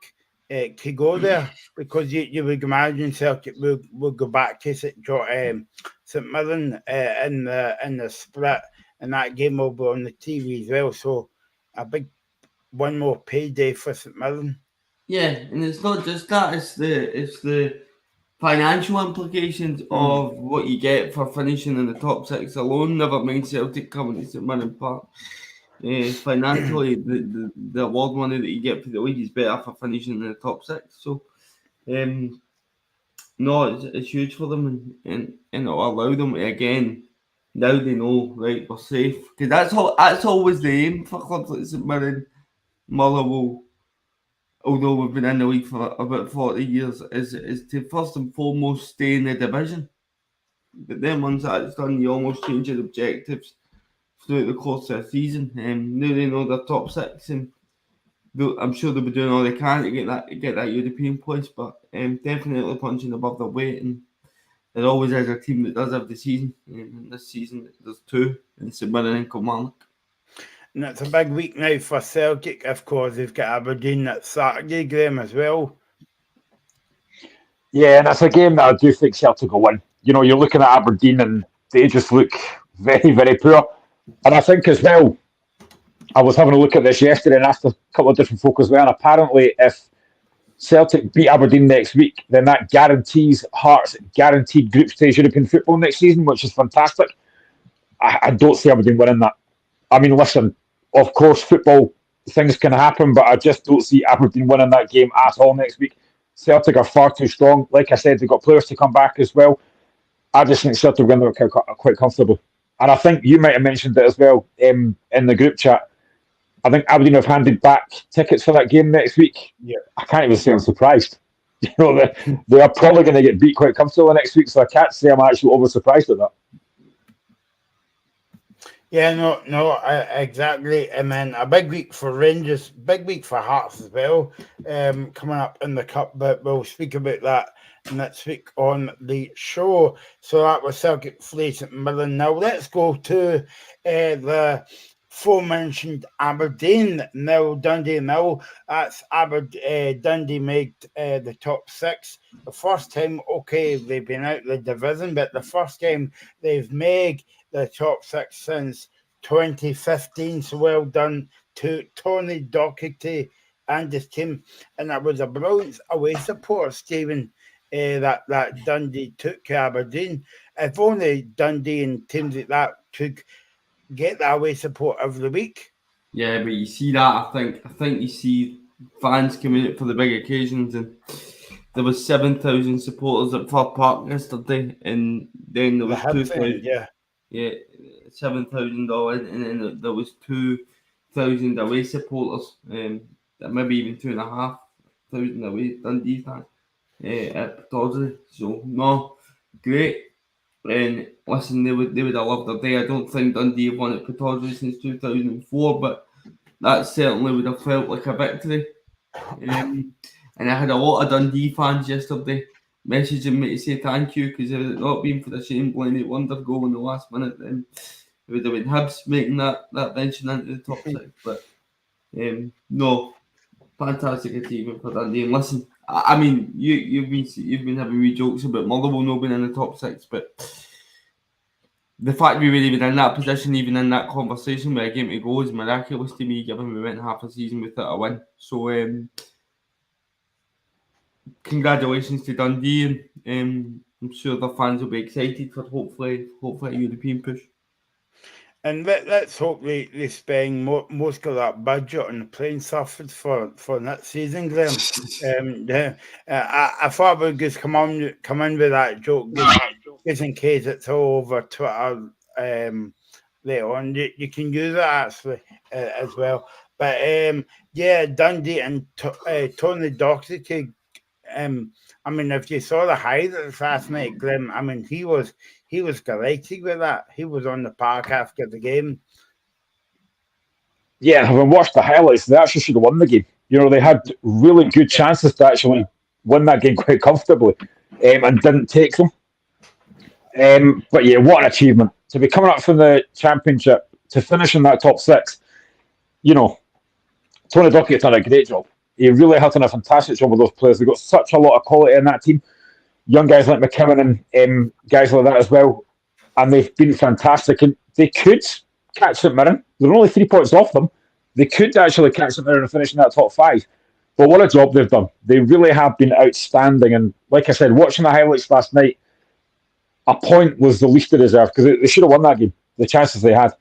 to go there, because you would imagine Celtic will go back to St Mirren in the split, and that game will be on the TV as well. So a big one more payday for St Mirren. Yeah, and it's not just that; it's the financial implications of what you get for finishing in the top 6 alone. Never mind Celtic coming to St Mirren Park. Financially, the award money that you get for the league is better for finishing in the top 6. So, no, it's huge for them, and it'll allow them to, again. Now they know, right, we're safe, because that's always the aim for clubs like St Mirren, Motherwell. Although we've been in the league for about 40 years, is to first and foremost stay in the division. But then once that's done, you almost change your objectives throughout the course of the season. Now they know they're top 6, and I'm sure they'll be doing all they can to get that European place. But definitely punching above their weight, and there always is a team that does have the season. And this season there's 2 in St Mirren and Kilmarnock. And it's a big week now for Celtic. Of course, they've got Aberdeen that Saturday, Graham, as well. Yeah, and it's a game that I do think Celtic will win. You know, you're looking at Aberdeen and they just look very, very poor. And I think as well, I was having a look at this yesterday and asked a couple of different folk as well. And apparently, if Celtic beat Aberdeen next week, then that guarantees Hearts guaranteed group stage European football next season, which is fantastic. I don't see Aberdeen winning that. I mean, listen, of course, football things can happen, but I just don't see Aberdeen winning that game at all next week. Celtic are far too strong. Like I said, they've got players to come back as well. I just think Celtic win quite comfortably. And I think you might have mentioned it as well in the group chat. I think Aberdeen have handed back tickets for that game next week. Yeah, I can't even say I'm surprised. You know, they are probably going to get beat quite comfortably next week, so I can't say I'm actually over surprised at that. Yeah, no, exactly. And then a big week for Rangers, big week for Hearts as well, coming up in the Cup, but we'll speak about that next week on the show. So that was Celtic Fleece at Mirren. Now let's go to the aforementioned Aberdeen nil, Dundee nil. That's Dundee made the top 6. The first time, okay, they've been out of the division, but the first time they've made the top 6 since 2015. So well done to Tony Docherty and his team. And that was a brilliant away support, Stephen, that Dundee took to Aberdeen. If only Dundee and teams like that could get that away support every week. Yeah, but you see that, I think you see fans coming out for the big occasions, and there was 7,000 supporters at Fir Park yesterday, and then there was 2,000. Yeah, 7,000 and then there was 2,000 away supporters, maybe even 2,500 away Dundee fans at Pittodrie. So no, great. And listen, they would have loved their day. I don't think Dundee have won at Pittodrie since 2004, but that certainly would have felt like a victory. And I had a lot of Dundee fans yesterday messaging me to say thank you, because if it had not been for the Shane Blaney wonder goal in the last minute, then it would have been Hibs making that venture into the top 6. But no, fantastic achievement for Dundee. And listen, I mean, you've been having wee jokes about Motherwell not being in the top 6, but the fact we were even in that position, even in that conversation with a game to go, is miraculous to me, given we went half a season without a win. So congratulations to Dundee, and I'm sure the fans will be excited for hopefully a European push. And let's hope they spend most of that budget on the playing surface for next season, Graham. I thought we'd just come in with that joke, just in case it's all over Twitter later on. You can use it actually as well. But yeah, Dundee and Tony Docherty. I mean, if you saw the highlights last night, Grim, I mean, he was delighted with that. He was on the park after the game. Yeah, having watched the highlights, they actually should have won the game. You know, they had really good chances to actually win that game quite comfortably, and didn't take them. But yeah, what an achievement to be coming up from the championship to finish in that top six. You know, Tony Duckett's done a great job. He really has done a fantastic job with those players. They've got such a lot of quality in that team. Young guys like McKinnon and guys like that as well. And they've been fantastic. And they could catch St Mirren. They're only 3 points off them. They could actually catch St Mirren and finish in that top five. But what a job they've done. They really have been outstanding. And like I said, watching the highlights last night, a point was the least they deserved because they should have won that game, the chances they had.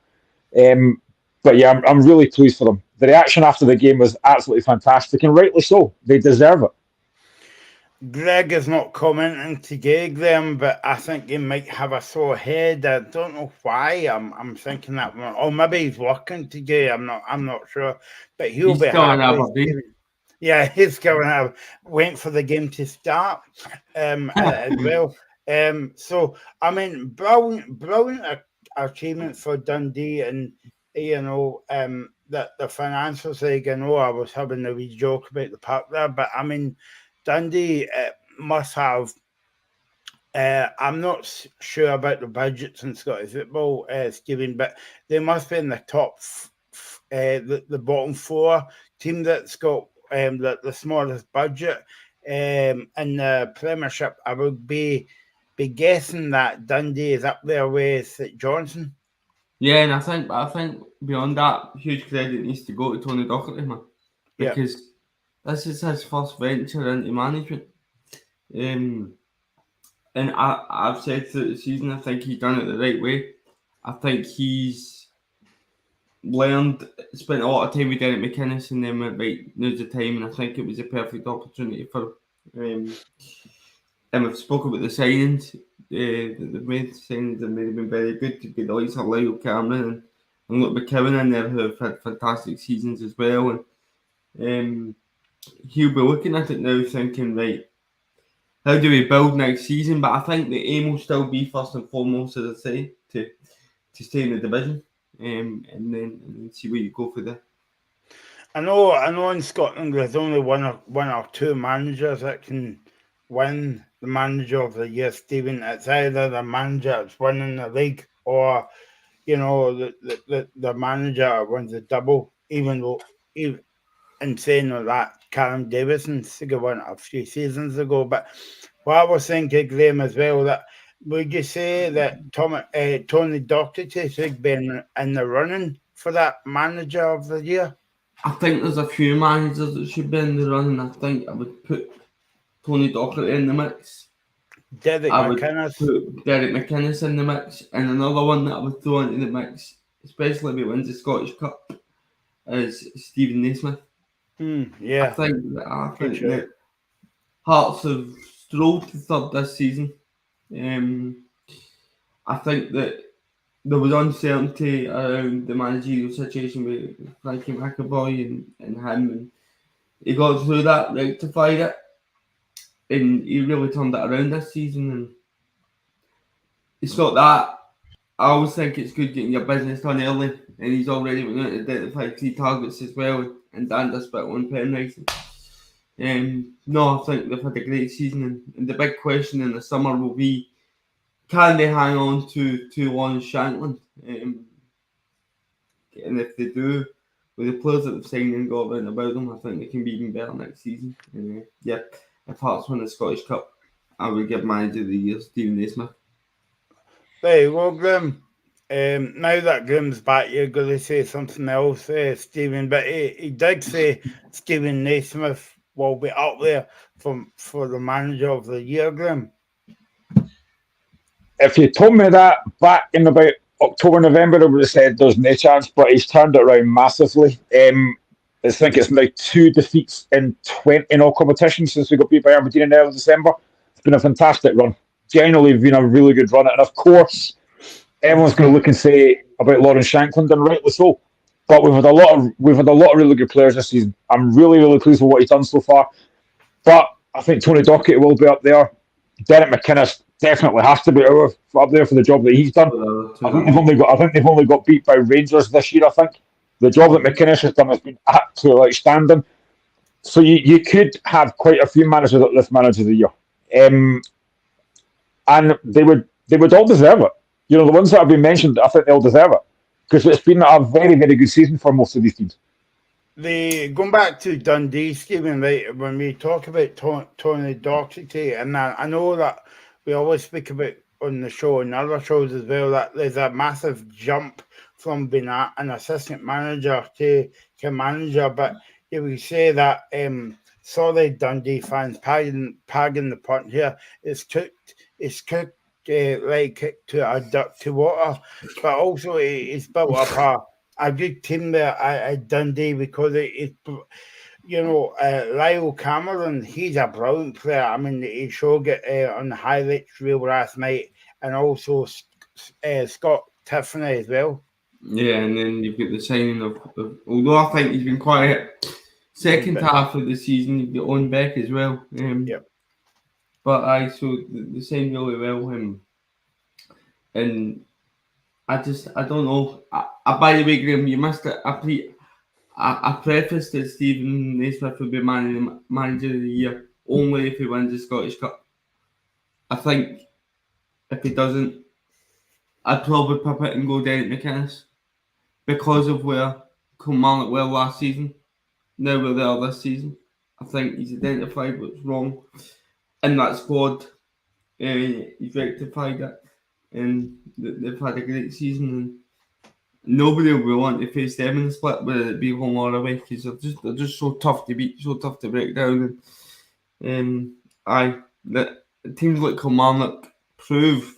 But yeah, I'm really pleased for them. The reaction after the game was absolutely fantastic, and rightly so. They deserve it. Greg is not commenting today, Graham, but I think he might have a sore head. I don't know why. I'm thinking that one. Or maybe he's working today. I'm not sure. But he'll be happy. Yeah, he's going to wait for the game to start as well. So I mean, brilliant achievement for Dundee, and you know, the financials. Like, I know I was having a wee joke about the park there, but I mean, Dundee must have. I'm not sure about the budgets in Scottish football, Stephen, but they must be in the top, the bottom four team that's got the smallest budget in the Premiership. I would be guessing that Dundee is up there with St Johnstone. Yeah, and I think beyond that, huge credit needs to go to Tony Docherty, man, because this is his first venture into management. And I've said through the season, I think he's done it the right way. I think he's spent a lot of time with Derek McInnes, and then went, right, now's the time, and I think it was a perfect opportunity for him. And we've spoken about the signings. They've made signings that have been very good to get the likes of Lyle Cameron and Luke McKibben in there, who have had fantastic seasons as well. And he'll be looking at it now thinking, right, how do we build next season? But I think the aim will still be first and foremost, as I say, to stay in the division, and then see where you go for there. I know in Scotland there's only one or two managers that can win the manager of the year, Stephen. It's either the manager that's winning the league, or you know, the manager wins the double. Even in saying that, Callum Davison won a few seasons ago. But what I was thinking, Graham, as well, that would you say that Tony Docherty should be in the running for that manager of the year? I think there's a few managers that should be in the running. I think I would put Tony Docherty in the mix. Derek McInnes. Would put Derek McInnes in the mix, and another one that I would throw into the mix, especially if he wins the Scottish Cup, is Stephen Naismith. Yeah, I think that Hearts have strolled to third this season. I think that there was uncertainty around the managerial situation with Frankie McAvoy and him, and he got through that, rectified it, and he really turned it around this season. And it's not that. I always think it's good getting your business done early, and he's already going to identify 3 targets as well, and Dan just spit on Penrith. No, I think they've had a great season, and the big question in the summer will be, can they hang on to Lon Shankland? And if they do, with the players that they've signed and got around about them, I think they can be even better next season. If Hearts win the Scottish Cup, I would give manager of the year Stephen Naismith. There well, Grim. Now that Grim's back, you're going to say something else, Stephen. But he did say Stephen Naismith will be up there for the manager of the year, Grim. If you told me that back in about October, November, I would have said there's no chance, but he's turned it around massively. I think it's now 2 defeats in 20 in all competitions since we got beat by Aberdeen in early December. It's been a fantastic run. Generally, been a really good run. And of course, everyone's going to look and say about Lawrence Shankland, and rightly so. But we've had a lot of really good players this season. I'm really, really pleased with what he's done so far. But I think Tony Docherty will be up there. Derek McInnes definitely has to be up there for the job that he's done. I think they've only got beat by Rangers this year. I think the job that McInnes has done has been absolutely outstanding. So you could have quite a few managers at this manager of the year, and they would all deserve it. You know, the ones that have been mentioned, I think they'll deserve it because it's been a very, very good season for most of these teams. Going back to Dundee, Stephen, right, when we talk about Tony Docherty, and I know that we always speak about on the show and other shows as well that there's a massive jump from being an assistant manager to manager, but you would say that sorry Dundee fans pagging the punt here, it's took like kick to a duck to water, but also it's built up a good team there at Dundee because it's, you know, Lyle Cameron, he's a brilliant player. I mean, he showed it on the highlights reel last night, and also Scott Tiffany as well. Yeah, and then you've got the signing of although I think he's been quiet second half of the season, you've got Owen Beck as well. Yep. But so they signed really well, and I don't know. By the way, Graham, you missed it. I prefaced that Stephen Naismith would be manager of the year only if he wins the Scottish Cup. I think if he doesn't, I'd probably pop it and go Derek McInnes because of where Kilmarnock were last season. Now we're there this season. I think he's identified what's wrong in that squad. He's rectified it, and they've had a great season. And nobody will want to face them in the split, whether it be home or away, because they're just so tough to beat, so tough to break down. And the teams like Kilmarnock prove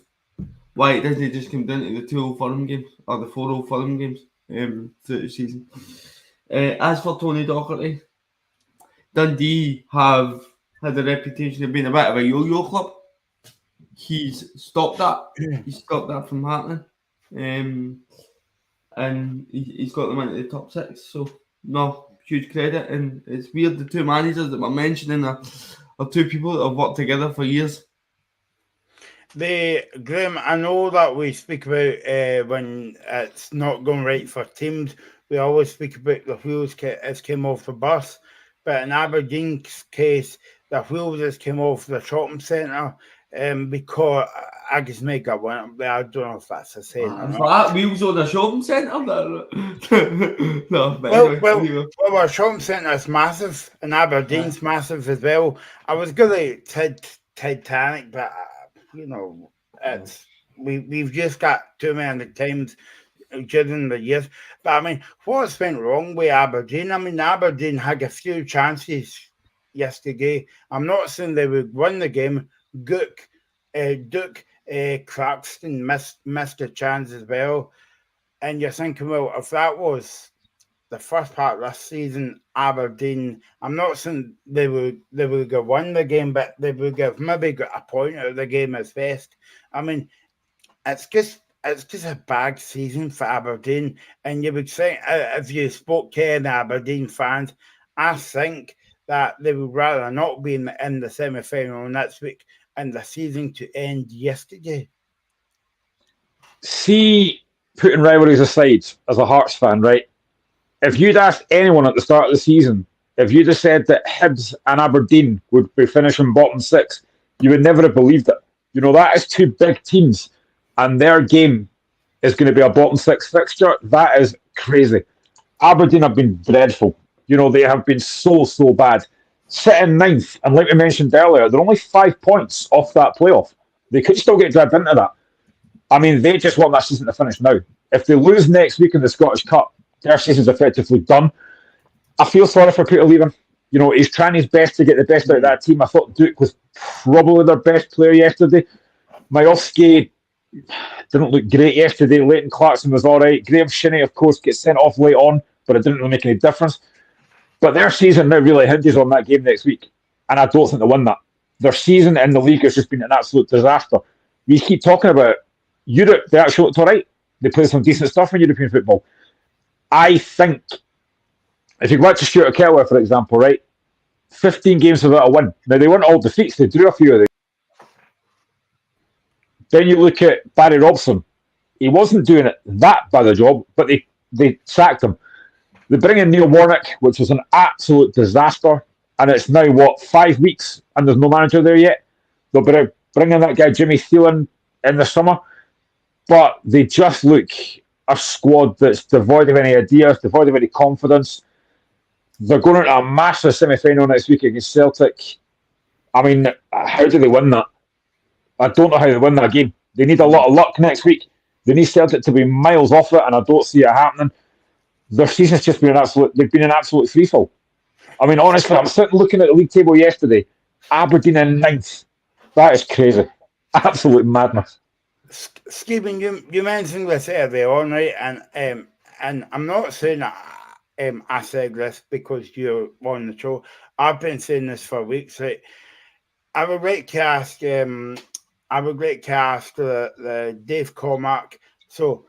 why it doesn't just come down to the 2-0 Fulham games or the 4-0 Fulham games throughout the season. As for Tony Docherty, Dundee have had a reputation of being a bit of a yo-yo club. He's stopped that. He's stopped that from happening. And he's got them into the top 6. So, no, huge credit. And it's weird, the two managers that we're mentioning are two people that have worked together for years. Graham, I know that we speak about when it's not going right for teams, we always speak about the wheels has came off the bus. But in Aberdeen's case, the wheels has came off the shopping centre because I just make a one up there. I don't know if that's the same. Wheels on the shopping centre? No, well, our shopping centre is massive, and Aberdeen's massive as well. I was going to Titanic, but you know, we've just got too many times during the years. But I mean, what's went wrong with Aberdeen? I mean, Aberdeen had a few chances yesterday. I'm not saying they would win the game. Duke Claxton missed a chance as well. And you're thinking, well, if that was the first part of this season, Aberdeen, I'm not saying they would have won the game, but they would have maybe got a point out of the game as best. I mean, it's just a bad season for Aberdeen. And you would say, if you spoke to any Aberdeen fans, I think that they would rather not be in the semi-final next week and the season to end yesterday. See, putting rivalries aside, as a Hearts fan, right? If you'd asked anyone at the start of the season, if you'd have said that Hibs and Aberdeen would be finishing bottom 6, you would never have believed it. You know, that is two big teams, and their game is going to be a bottom 6 fixture. That is crazy. Aberdeen have been dreadful. You know, they have been so bad. Sitting ninth, and like we mentioned earlier, they're only 5 points off that playoff. They could still get dragged into that. I mean, they just want that season to finish now. If they lose next week in the Scottish Cup, their season's effectively done. I feel sorry for Peter Lever. You know, he's trying his best to get the best out of that team. I thought Duke was probably their best player yesterday. Majowski didn't look great yesterday. Leighton Clarkson was all right. Graham Shinney, of course, gets sent off late on, but it didn't really make any difference. But their season now really hinges on that game next week, and I don't think they'll win that. Their season in the league has just been an absolute disaster. We keep talking about Europe. They actually looked all right. They play some decent stuff in European football. I think if you go back to Stuart Kettle, for example, right, 15 games without a win. Now, they weren't all defeats. They drew a few of them. Then you look at Barry Robson. He wasn't doing it that bad a job, but they sacked him. They bring in Neil Warnock, which was an absolute disaster, and it's now, 5 weeks, and there's no manager there yet. They'll bring in that guy, Jimmy Thielen, in the summer, but they just look a squad that's devoid of any ideas, devoid of any confidence. They're going into a massive semi-final next week against Celtic. I mean, how do they win that? I don't know how they win that game. They need a lot of luck next week. They need Celtic to be miles off it, and I don't see it happening. Their season's just been they've been an absolute freefall. I mean, honestly, I'm sitting looking at the league table yesterday. Aberdeen in 9th. That is crazy. Absolute madness. Stephen, you mentioned this earlier on, right? And I'm not saying that I said this because you're on the show. I've been saying this for weeks, right? I would like to ask Dave Cormack. So,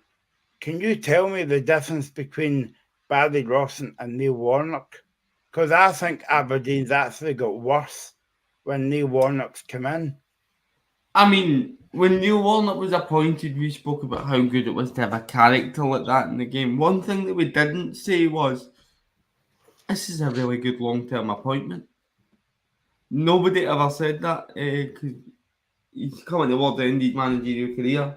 can you tell me the difference between Barry Robson and Neil Warnock? Because I think Aberdeen's actually got worse when Neil Warnock's come in. I mean, when Neil Warnock was appointed, we spoke about how good it was to have a character like that in the game. One thing that we didn't say was, this is a really good long-term appointment. Nobody ever said that, because he's coming towards the end of his managerial career.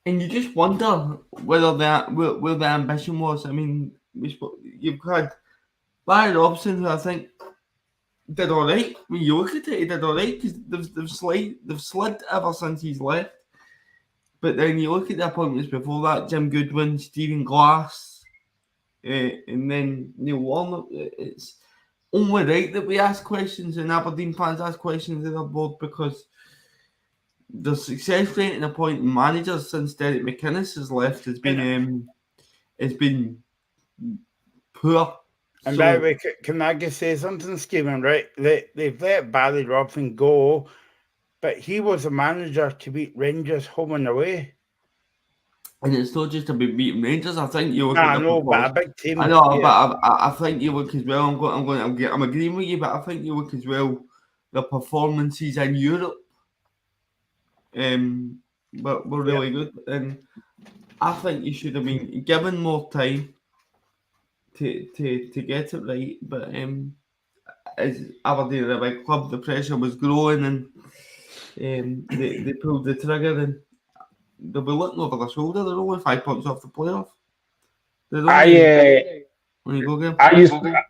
And you just wonder whether where the ambition was. I mean, you've had Barry Robson, who I think did all right. When you look at it, he did all right, because they've slid ever since he's left. But then you look at the appointments before that: Jim Goodwin, Stephen Glass, and then Neil Warnock. It's only right that we ask questions, and Aberdeen fans ask questions of their board, because the success rate in appointing managers since Derek McInnes has left has been poor. And by the way, can I just say something, Stephen? Right, they've let Barry Robson go, but he was a manager to beat Rangers home and away. And it's not just about beating Rangers. I think you look at but a big team. I know, but I think you look as well. I'm agreeing with you, but I think you look as well the performances in Europe. But were really good, and I think you should have been given more time to get it right. But as Aberdeen are a big club, the pressure was growing, and they pulled the trigger, and they'll be looking over their shoulder. They're only 5 points off the playoff.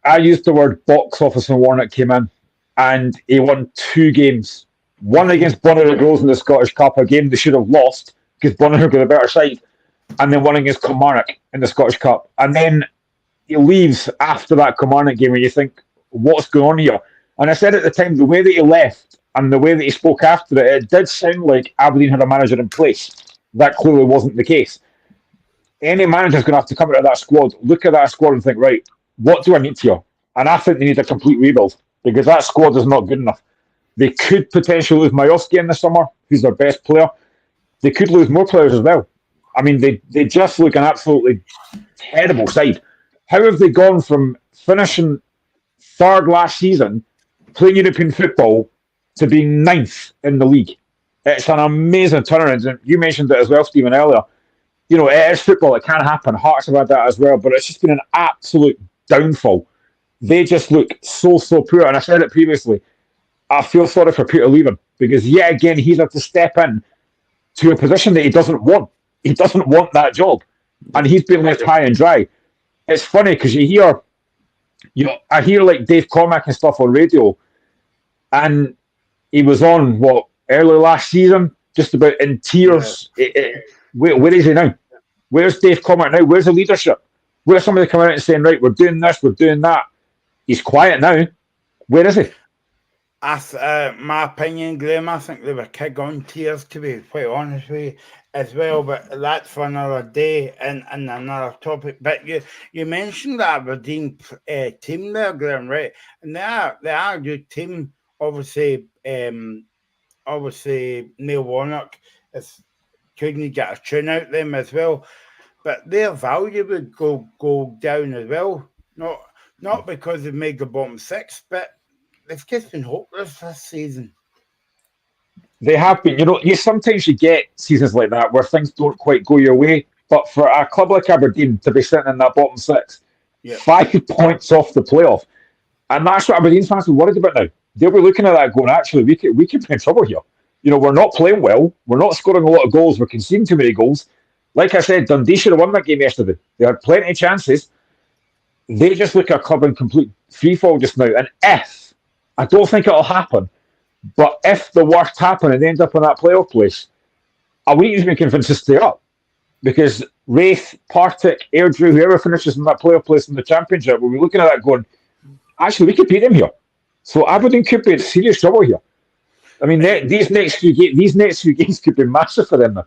I used the word box office when Warnock came in, and he won 2 games. One against Bonnyrigg Rose in the Scottish Cup, a game they should have lost because Bonnyrigg got a better side, and then one against Kilmarnock in the Scottish Cup. And then he leaves after that Kilmarnock game, and you think, what's going on here? And I said at the time, the way that he left and the way that he spoke after it, it did sound like Aberdeen had a manager in place. That clearly wasn't the case. Any manager's going to have to come out of that squad, look at that squad and think, right, what do I need here? And I think they need a complete rebuild, because that squad is not good enough. They could potentially lose Majowski in the summer, who's their best player. They could lose more players as well. I mean, they just look an absolutely terrible side. How have they gone from finishing 3rd last season, playing European football, to being 9th in the league? It's an amazing turnaround. And you mentioned it as well, Stephen, earlier. You know, it is football. It can happen. Hearts have had that as well. But it's just been an absolute downfall. They just look so poor. And I said it previously. I feel sorry for Peter Lever, because yet again he's had to step in to a position that he doesn't want. He doesn't want that job, and he's been left high and dry. It's funny because I hear like Dave Cormack and stuff on radio, and he was on early last season, just about in tears. Yeah. Where is he now? Where's Dave Cormack now? Where's the leadership? Where's somebody coming out and saying, right, we're doing this, we're doing that? He's quiet now. Where is he? My opinion, Graham, I think they were keg on tears, to be quite honest with you, as well. But that's for another day and another topic. But you mentioned the Aberdeen team there, Graham, right? And they are a good team. Obviously, Neil Warnock couldn't get a tune out them as well. But their value would go down as well. Not because they've made the bottom six, but they've just been hopeless this season. They have been. Sometimes you get seasons like that where things don't quite go your way. But for a club like Aberdeen to be sitting in that bottom six, 5 points off the playoff, and that's what Aberdeen fans are worried about now. They'll be looking at that going, actually, we could be in trouble here. We're not playing well. We're not scoring a lot of goals. We're conceding too many goals. Like I said, Dundee should have won that game yesterday. They had plenty of chances. They just look at a club in complete freefall just now. And I don't think it'll happen, but if the worst happen and they end up in that playoff place, I wouldn't even be convinced to stay up. Because Wraith, Partick, Airdrie, whoever finishes in that playoff place in the Championship, we'll be looking at that going, actually, we could beat them here. So Aberdeen could be in serious trouble here. I mean, these next few games could be massive for them now.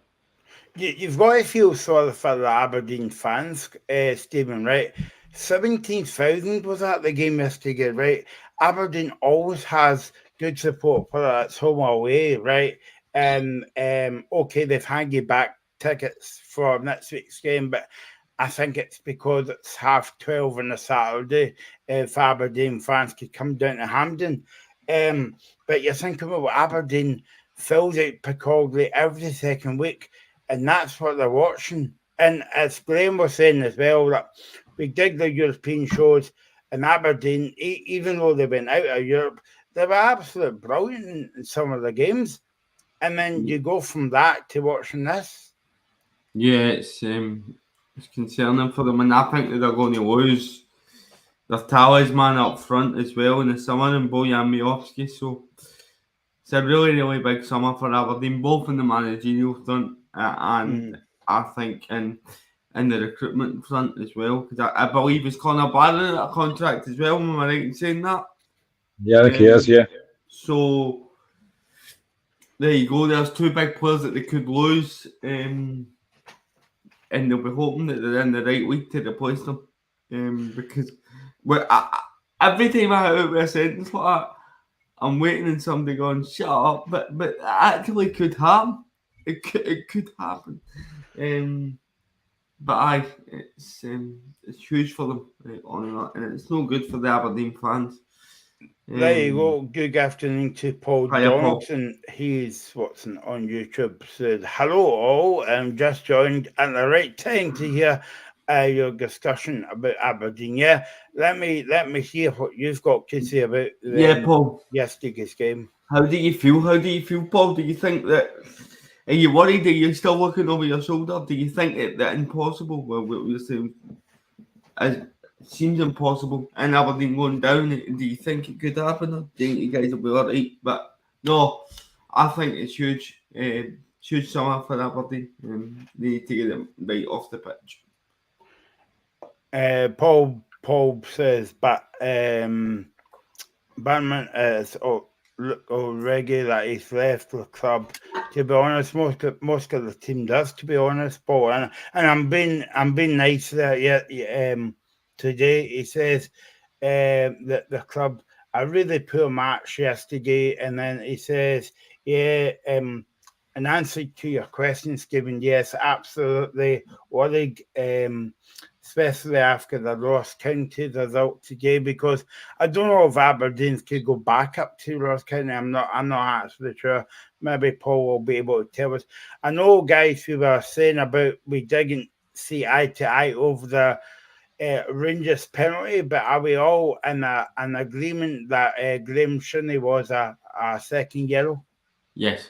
You've got to feel sorry for the Aberdeen fans, Stephen, right? 17,000 was at the game yesterday, right? Aberdeen always has good support, whether it's home or away, right? Okay, they've handed back tickets for next week's game, but I think it's because it's 12:30 on a Saturday. If Aberdeen fans could come down to Hampden. But you're thinking about Aberdeen fills out Piccadilly every second week, and that's what they're watching. And as Graham was saying as well, that we dig the European shows, and Aberdeen, even though they went out of Europe, they were absolutely brilliant in some of the games. And then you go from that to watching this. Yeah, it's concerning for them, and I think that they're going to lose their talisman up front as well in the summer, and Bojan Miovski. So it's a really, really big summer for Aberdeen, both in the managerial front and I think in the recruitment front as well. Because I believe it's Conor Barron a contract as well. Am I right in saying that? Yeah, I think he is. Yeah. So there you go. There's two big players that they could lose, and they'll be hoping that they're in the right league to replace them. Because every time I hit out with a sentence like that, I'm waiting and somebody going, shut up, but it actually could happen. It could happen. But it's huge for them, and it's no good for the Aberdeen fans. There you go. Good afternoon to Paul Donaldson. He's on YouTube. Said, hello all. Just joined at the right time to hear your discussion about Aberdeen. Yeah, let me hear what you've got to say about Paul, yesterday's game. How do you feel, Paul? Do you think that? Are you worried? Are you still looking over your shoulder? Do you think that impossible? Well, we're saying it seems impossible, and Aberdeen going down. Do you think it could happen? Or do you think you guys will be all right? But no, I think it's huge. Huge summer for Aberdeen. They need to get them right off the pitch. Paul says, but Bannerman is already that he's left the club. To be honest, most of the team does. To be honest, Paul, and I'm being nice there. Yeah, today he says that the club a really poor match yesterday, and then he says, in answer to your question, Stephen, yes, absolutely worried, especially after the Ross County result today, because I don't know if Aberdeen could go back up to Ross County. I'm not actually sure. Maybe Paul will be able to tell us. I know, guys, we were saying about we didn't see eye to eye over the Rangers penalty, but are we all in an agreement that Graham Shinnie was a second yellow? Yes.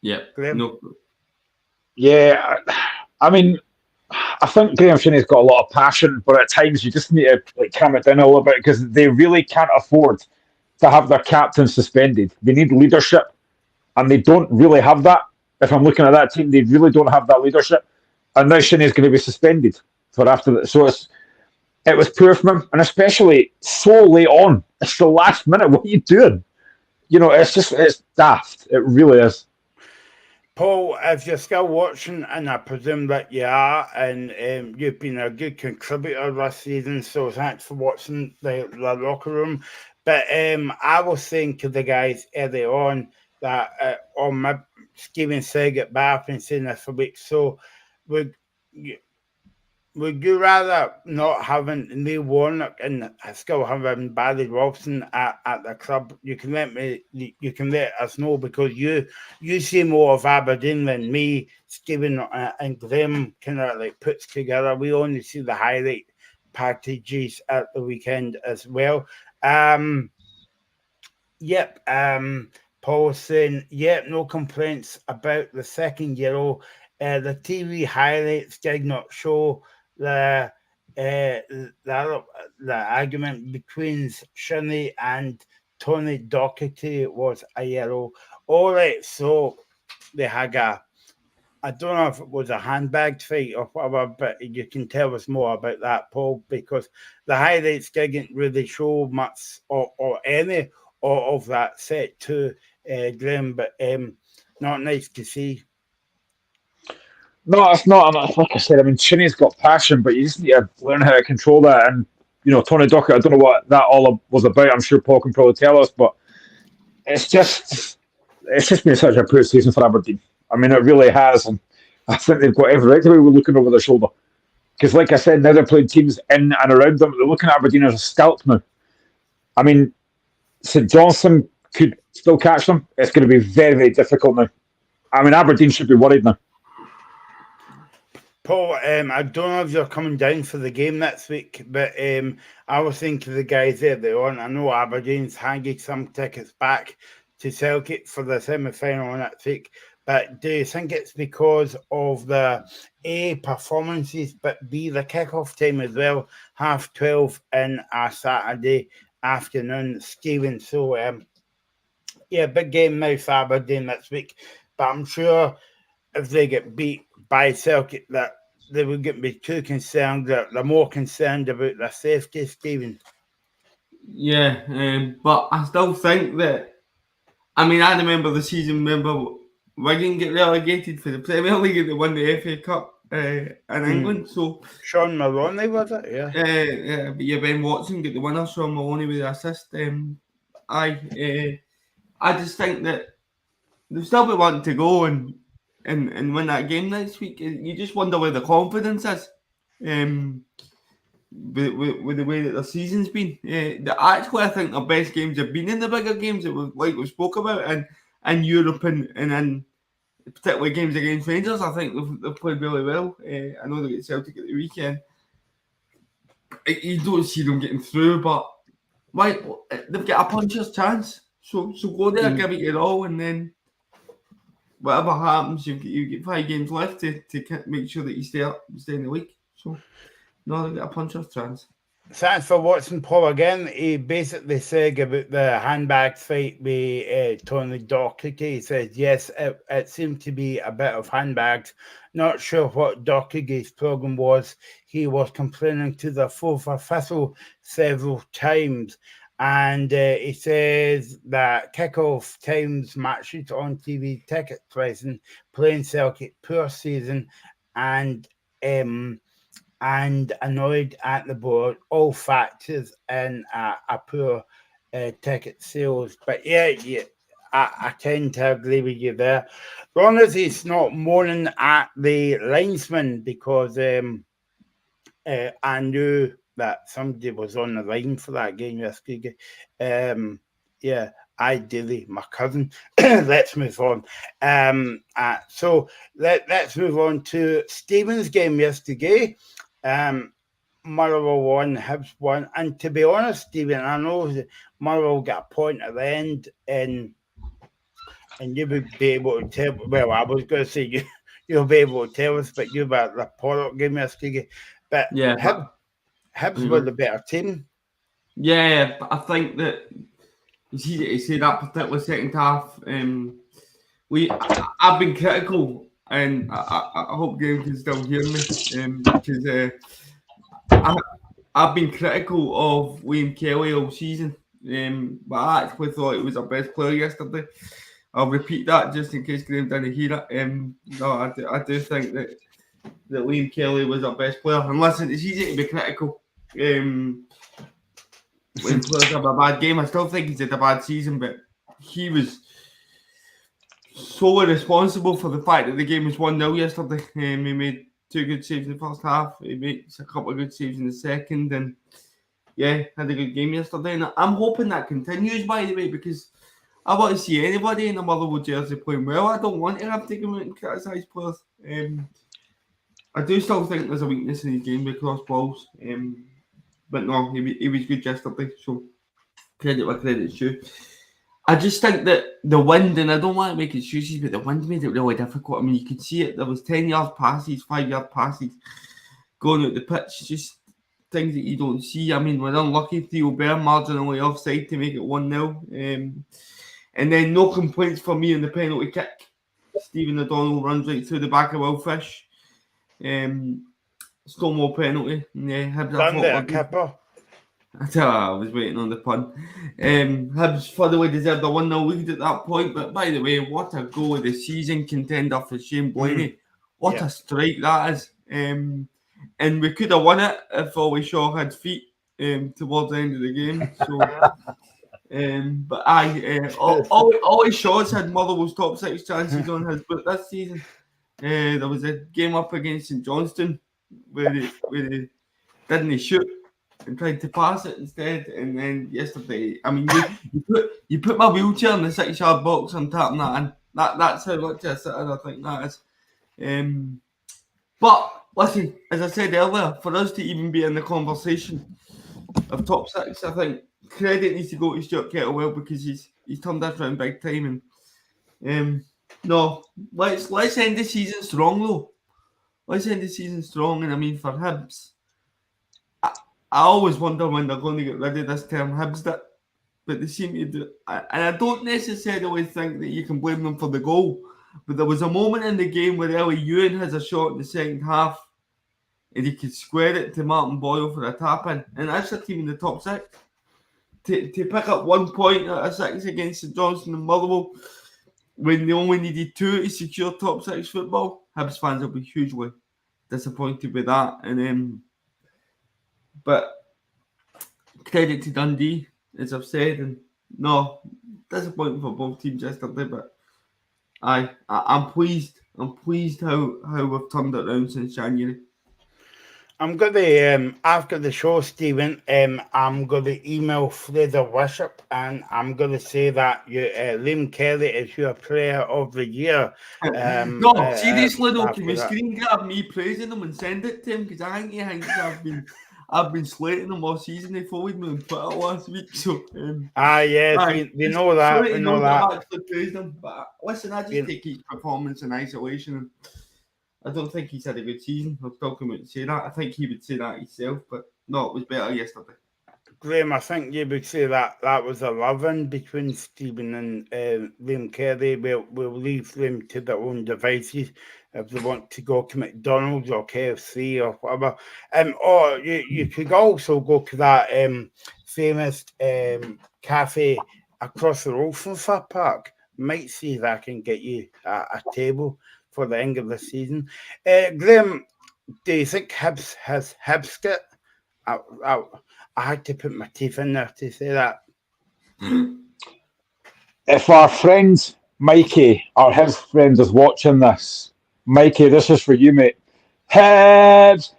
Yeah. Graham? No. Yeah, I mean, I think Graham Shinnie's got a lot of passion, but at times you just need to calm it down a little bit, because they really can't afford to have their captain suspended. They need leadership, and they don't really have that. If I'm looking at that team, they really don't have that leadership, and now Shinnie's going to be suspended for after that. So it was poor from him, and especially so late on. It's the last minute. What are you doing? it's daft. It really is. Paul, if you're still watching, and I presume that you are, and you've been a good contributor this season, so thanks for watching the locker room. But I was saying to the guys early on that on my Stephen said it back and saying this for weeks. So would you rather not having Neil Warnock and still having Barry Robson at the club? You can let us know, because you see more of Aberdeen than me, Stephen and Graham kind of like puts together. We only see the highlight packages at the weekend as well. Yep. Paul saying, yep, no complaints about the second yellow. The TV highlights did not show the argument between Shinnie and Tony Docherty was a yellow. All right, so they had I don't know if it was a handbag fight or whatever, but you can tell us more about that, Paul, because the highlights didn't really show much or any of that set to Graham, but not nice to see. No, it's not. Like I said, Shinnie's got passion, but you just need to learn how to control that. And, Tony Docherty, I don't know what that all was about. I'm sure Paul can probably tell us, but it's just been such a poor season for Aberdeen. It really has, and I think they've got every right to be looking over their shoulder. Because, like I said, now they're playing teams in and around them. They're looking at Aberdeen as a scalp now. St Johnstone could still catch them. It's going to be very, very difficult now. Aberdeen should be worried now. Paul, I don't know if you're coming down for the game next week, but I was saying to the guys earlier on, I know Aberdeen's handed some tickets back to Celtic for the semi-final next week, but do you think it's because of the A, performances, but B, the kick-off time as well, 12:30 in a Saturday afternoon, Stephen? So, big game now for Aberdeen next week, but I'm sure if they get beat by Celtic, that they wouldn't be too concerned. They're more concerned about their safety, Stephen. Yeah, but I still think that, I remember the season, Wigan get relegated for the Premier League and they won the FA Cup in England. So Sean Maloney, was it? Yeah. But Ben Watson get the winner, Sean Maloney with the assist. I just think that they'll still be wanting to go and win that game next week. You just wonder where the confidence is with the way that the season's been. Actually, I think the best games have been in the bigger games that we spoke about in Europe and in particularly games against Rangers. I think they've played really well. I know they get Celtic at the weekend. You don't see them getting through, but they've got a puncher's chance. So go there, give it your all, and then whatever happens, you get 5 games left to make sure that you stay in the league. So, no, they've got a puncher's chance. Thanks for watching, Paul. Again, he basically said about the handbag fight with Tony Docherty. He said, yes, it seemed to be a bit of handbags. Not sure what Docherty's problem was. He was complaining to the fourth official several times. And he says that kick-off times, matches on TV, ticket pricing, playing Celtic, poor season, and annoyed at the board, all factors in a poor ticket sales. But I tend to agree with you there. As long as he's not moaning at the linesman, because I knew that somebody was on the line for that game yesterday. Ideally, my cousin. Let's move on. So let's move on to Stephen's game yesterday. Motherwell won, Hibs won. And to be honest, Stephen, I know that Motherwell got a point at the end, and you would be able to tell. Well, I was going to say you'll be able to tell us, but you were at the Porlock game yesterday. But yeah, Hibs were the better team. Yeah, but I think that you see that particular second half. I've been critical, and I hope Graham can still hear me, because I've been critical of William Kelly all season. but I actually thought he was our best player yesterday. I'll repeat that just in case Graham didn't hear it. No, I do think that Liam Kelly was our best player. And listen, it's easy to be critical when players have a bad game. I still think he's had a bad season, but he was solely responsible for the fact that the game was 1-0 yesterday. He made 2 good saves in the first half. He made a couple of good saves in the second, and yeah, had a good game yesterday. And I'm hoping that continues, by the way, because I want to see anybody in the Motherwell jersey playing well. I don't want to have to come out and criticise players. I do still think there's a weakness in his game with cross balls. But no, he was good yesterday, so credit where credit's due. I just think that the wind, and I don't want to make excuses, but the wind made it really difficult. I mean, you could see it. There was 10-yard passes, 5-yard passes going out the pitch, just things that you don't see. I mean, we're unlucky. Theo Bear marginally offside to make it 1-0. And then no complaints for me on the penalty kick. Stephen O'Donnell runs right through the back of Will Fish. Stonewall penalty. Yeah, Hibs Kipper. I was waiting on the pun. Hibs thoroughly deserved a 1-0 lead at that point. But by the way, what a goal of the season contender for Shane Blaney. What a strike that is. And we could have won it if Ollie Shaw had feet towards the end of the game. So, but Ollie Shaw's had Motherwell's top 6 chances on his book this season. There was a game up against St Johnstone where he didn't shoot and tried to pass it instead. And then yesterday, I mean, you put my wheelchair in the 6-yard box and tapping that in. That's how much I think that is. But listen, as I said earlier, for us to even be in the conversation of top 6, I think credit needs to go to Stuart Kettlewell because he's turned that around big time. And no, let's end the season strong though. Let's end the season strong. And I mean, for Hibs, I always wonder when they're going to get rid of this term Hibs that, but they seem to do. And I don't necessarily think that you can blame them for the goal. But there was a moment in the game where Ellie Ewan has a shot in the second half, and he could square it to Martin Boyle for a tap in, and that's a team in the top 6. To pick up 1 point out of 6 against St Johnstone and Motherwell when they only needed 2 to secure top 6 football, Hibs fans will be hugely disappointed with that. And but credit to Dundee, as I've said, and no, disappointing for both teams yesterday, but I'm pleased. I'm pleased how we've turned it around since January. I'm going to, after the show, Stephen, I'm going to email Fraser Bishop and I'm going to say that Liam Kelly is your player of the year. No, seriously though, can we screen grab me praising him and send it to him? Because I think he thinks I've been slating him all season. They followed me on Twitter last week. So, yes, we know that. We know that. I actually praised him. But listen, I just take his performance in isolation. I don't think he's had a good season. I'm talking about to say that. I think he would say that himself, but no, it was better yesterday. Graham, I think you would say that was a love-in between Stephen and Liam Kelly. We'll leave them to their own devices if they want to go to McDonald's or KFC or whatever. Or you could also go to that famous cafe across the road from Fir Park. Might see if I can get you a table for the end of the season. Graham, do you think Hibs has Hibskit? I had to put my teeth in there to say that. If our friend Mikey, or his friend, is watching this, Mikey, this is for you, mate. Hibs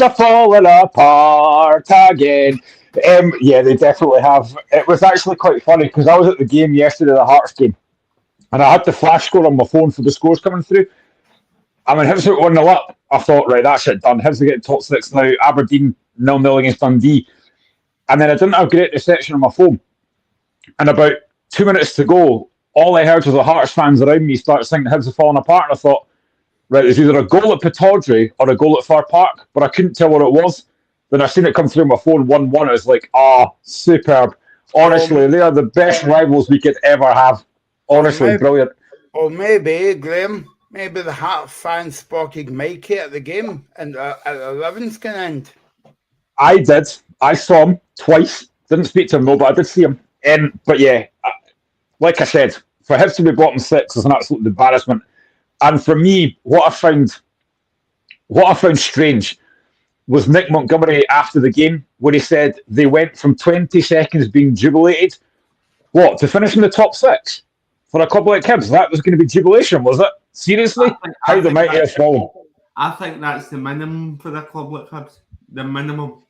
are falling apart again. Yeah, they definitely have. It was actually quite funny because I was at the game yesterday, the Hearts game, and I had the flash score on my phone for the scores coming through. I mean, Hibs were 1-0 up. I thought, right, that's it done. Hibs are getting top 6 now. Aberdeen 0-0 against Dundee. And then I didn't have great reception on my phone. And about 2 minutes to go, all I heard was the Hearts fans around me start singing Hibs are falling apart. And I thought, right, there's either a goal at Pittodrie or a goal at Fir Park. But I couldn't tell what it was. Then I seen it come through my phone, 1-1. I was like, superb. Honestly, they are the best rivals we could ever have. Honestly, brilliant. Or maybe, Graham, maybe the Hearts fans spotted Mikey at the game and at the Livingston end. I did. I saw him twice. Didn't speak to him, no, but I did see him. But yeah, like I said, for Hibs to be bottom 6 is an absolute embarrassment. And for me, what I found strange was Nick Montgomery after the game, where he said they went from 20 seconds being jubilated, to finish in the top 6 for a club like Hibs. That was going to be jubilation, was it? Seriously? How the mighty have fallen. I think that's the minimum for the club like Hibs. The minimum.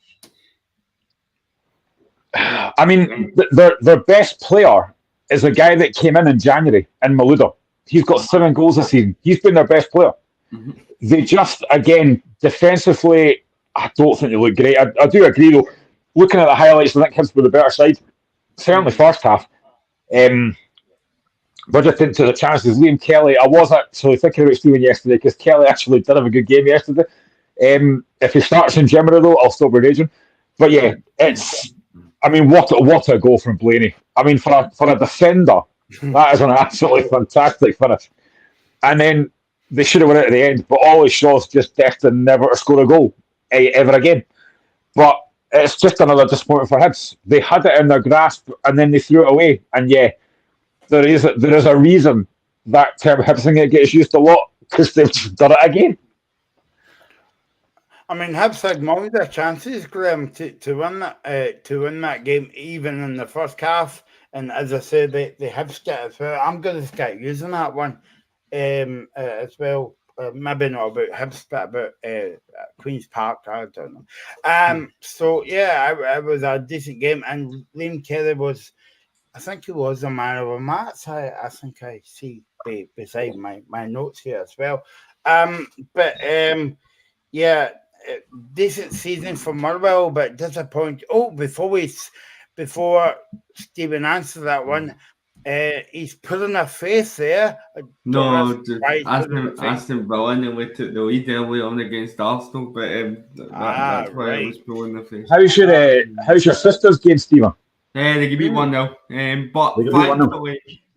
I mean, their best player is a guy that came in January in Malouda. He's got 7 goals this season. He's been their best player. Mm-hmm. They just, again, defensively, I don't think they look great. I do agree, though. Looking at the highlights, I think Hibs were the better side. Certainly first half. But just into the chances, Liam Kelly, I was actually thinking about Stephen yesterday because Kelly actually did have a good game yesterday. If he starts in January, though, I'll still be raging. But yeah, what a goal from Blaney. I mean, for a defender, that is an absolutely fantastic finish. And then they should have won it at the end, but all his shots just destined never to score a goal ever again. But it's just another disappointment for Hibs. They had it in their grasp and then they threw it away. And yeah, there is a reason that term Hibsing gets used a lot because they've just done it again. I mean, Hibs had more of their chances, Graham, to win that game, even in the first half. And as I said, the Hibs get as well. I'm going to start using that one as well. Maybe not about Hibs, but about Queen's Park. I don't know. So yeah, it was a decent game, and Liam Kelly was. I think he was a man of a match. I think I see beside my notes here as well. Yeah, decent season for Motherwell, but disappointing. Oh, before Stephen answers that one, he's putting a face there. No, Aston Villa, and we took the lead early on against Arsenal, but that's why I was pulling the face. How's your sister's game, Stephen? They give me 1-0. But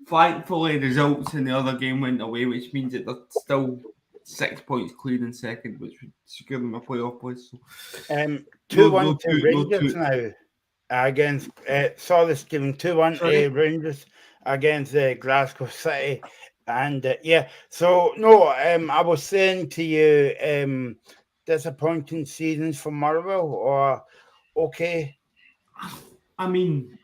thankfully, results in the other game went away, which means that they're still 6 points clear in second, which would secure them a playoff place. So. 2-1 to Rangers now against. Saw this giving 2-1 to Rangers against Glasgow City, and yeah. So no, I was saying to you, disappointing seasons for Motherwell, or okay. I mean,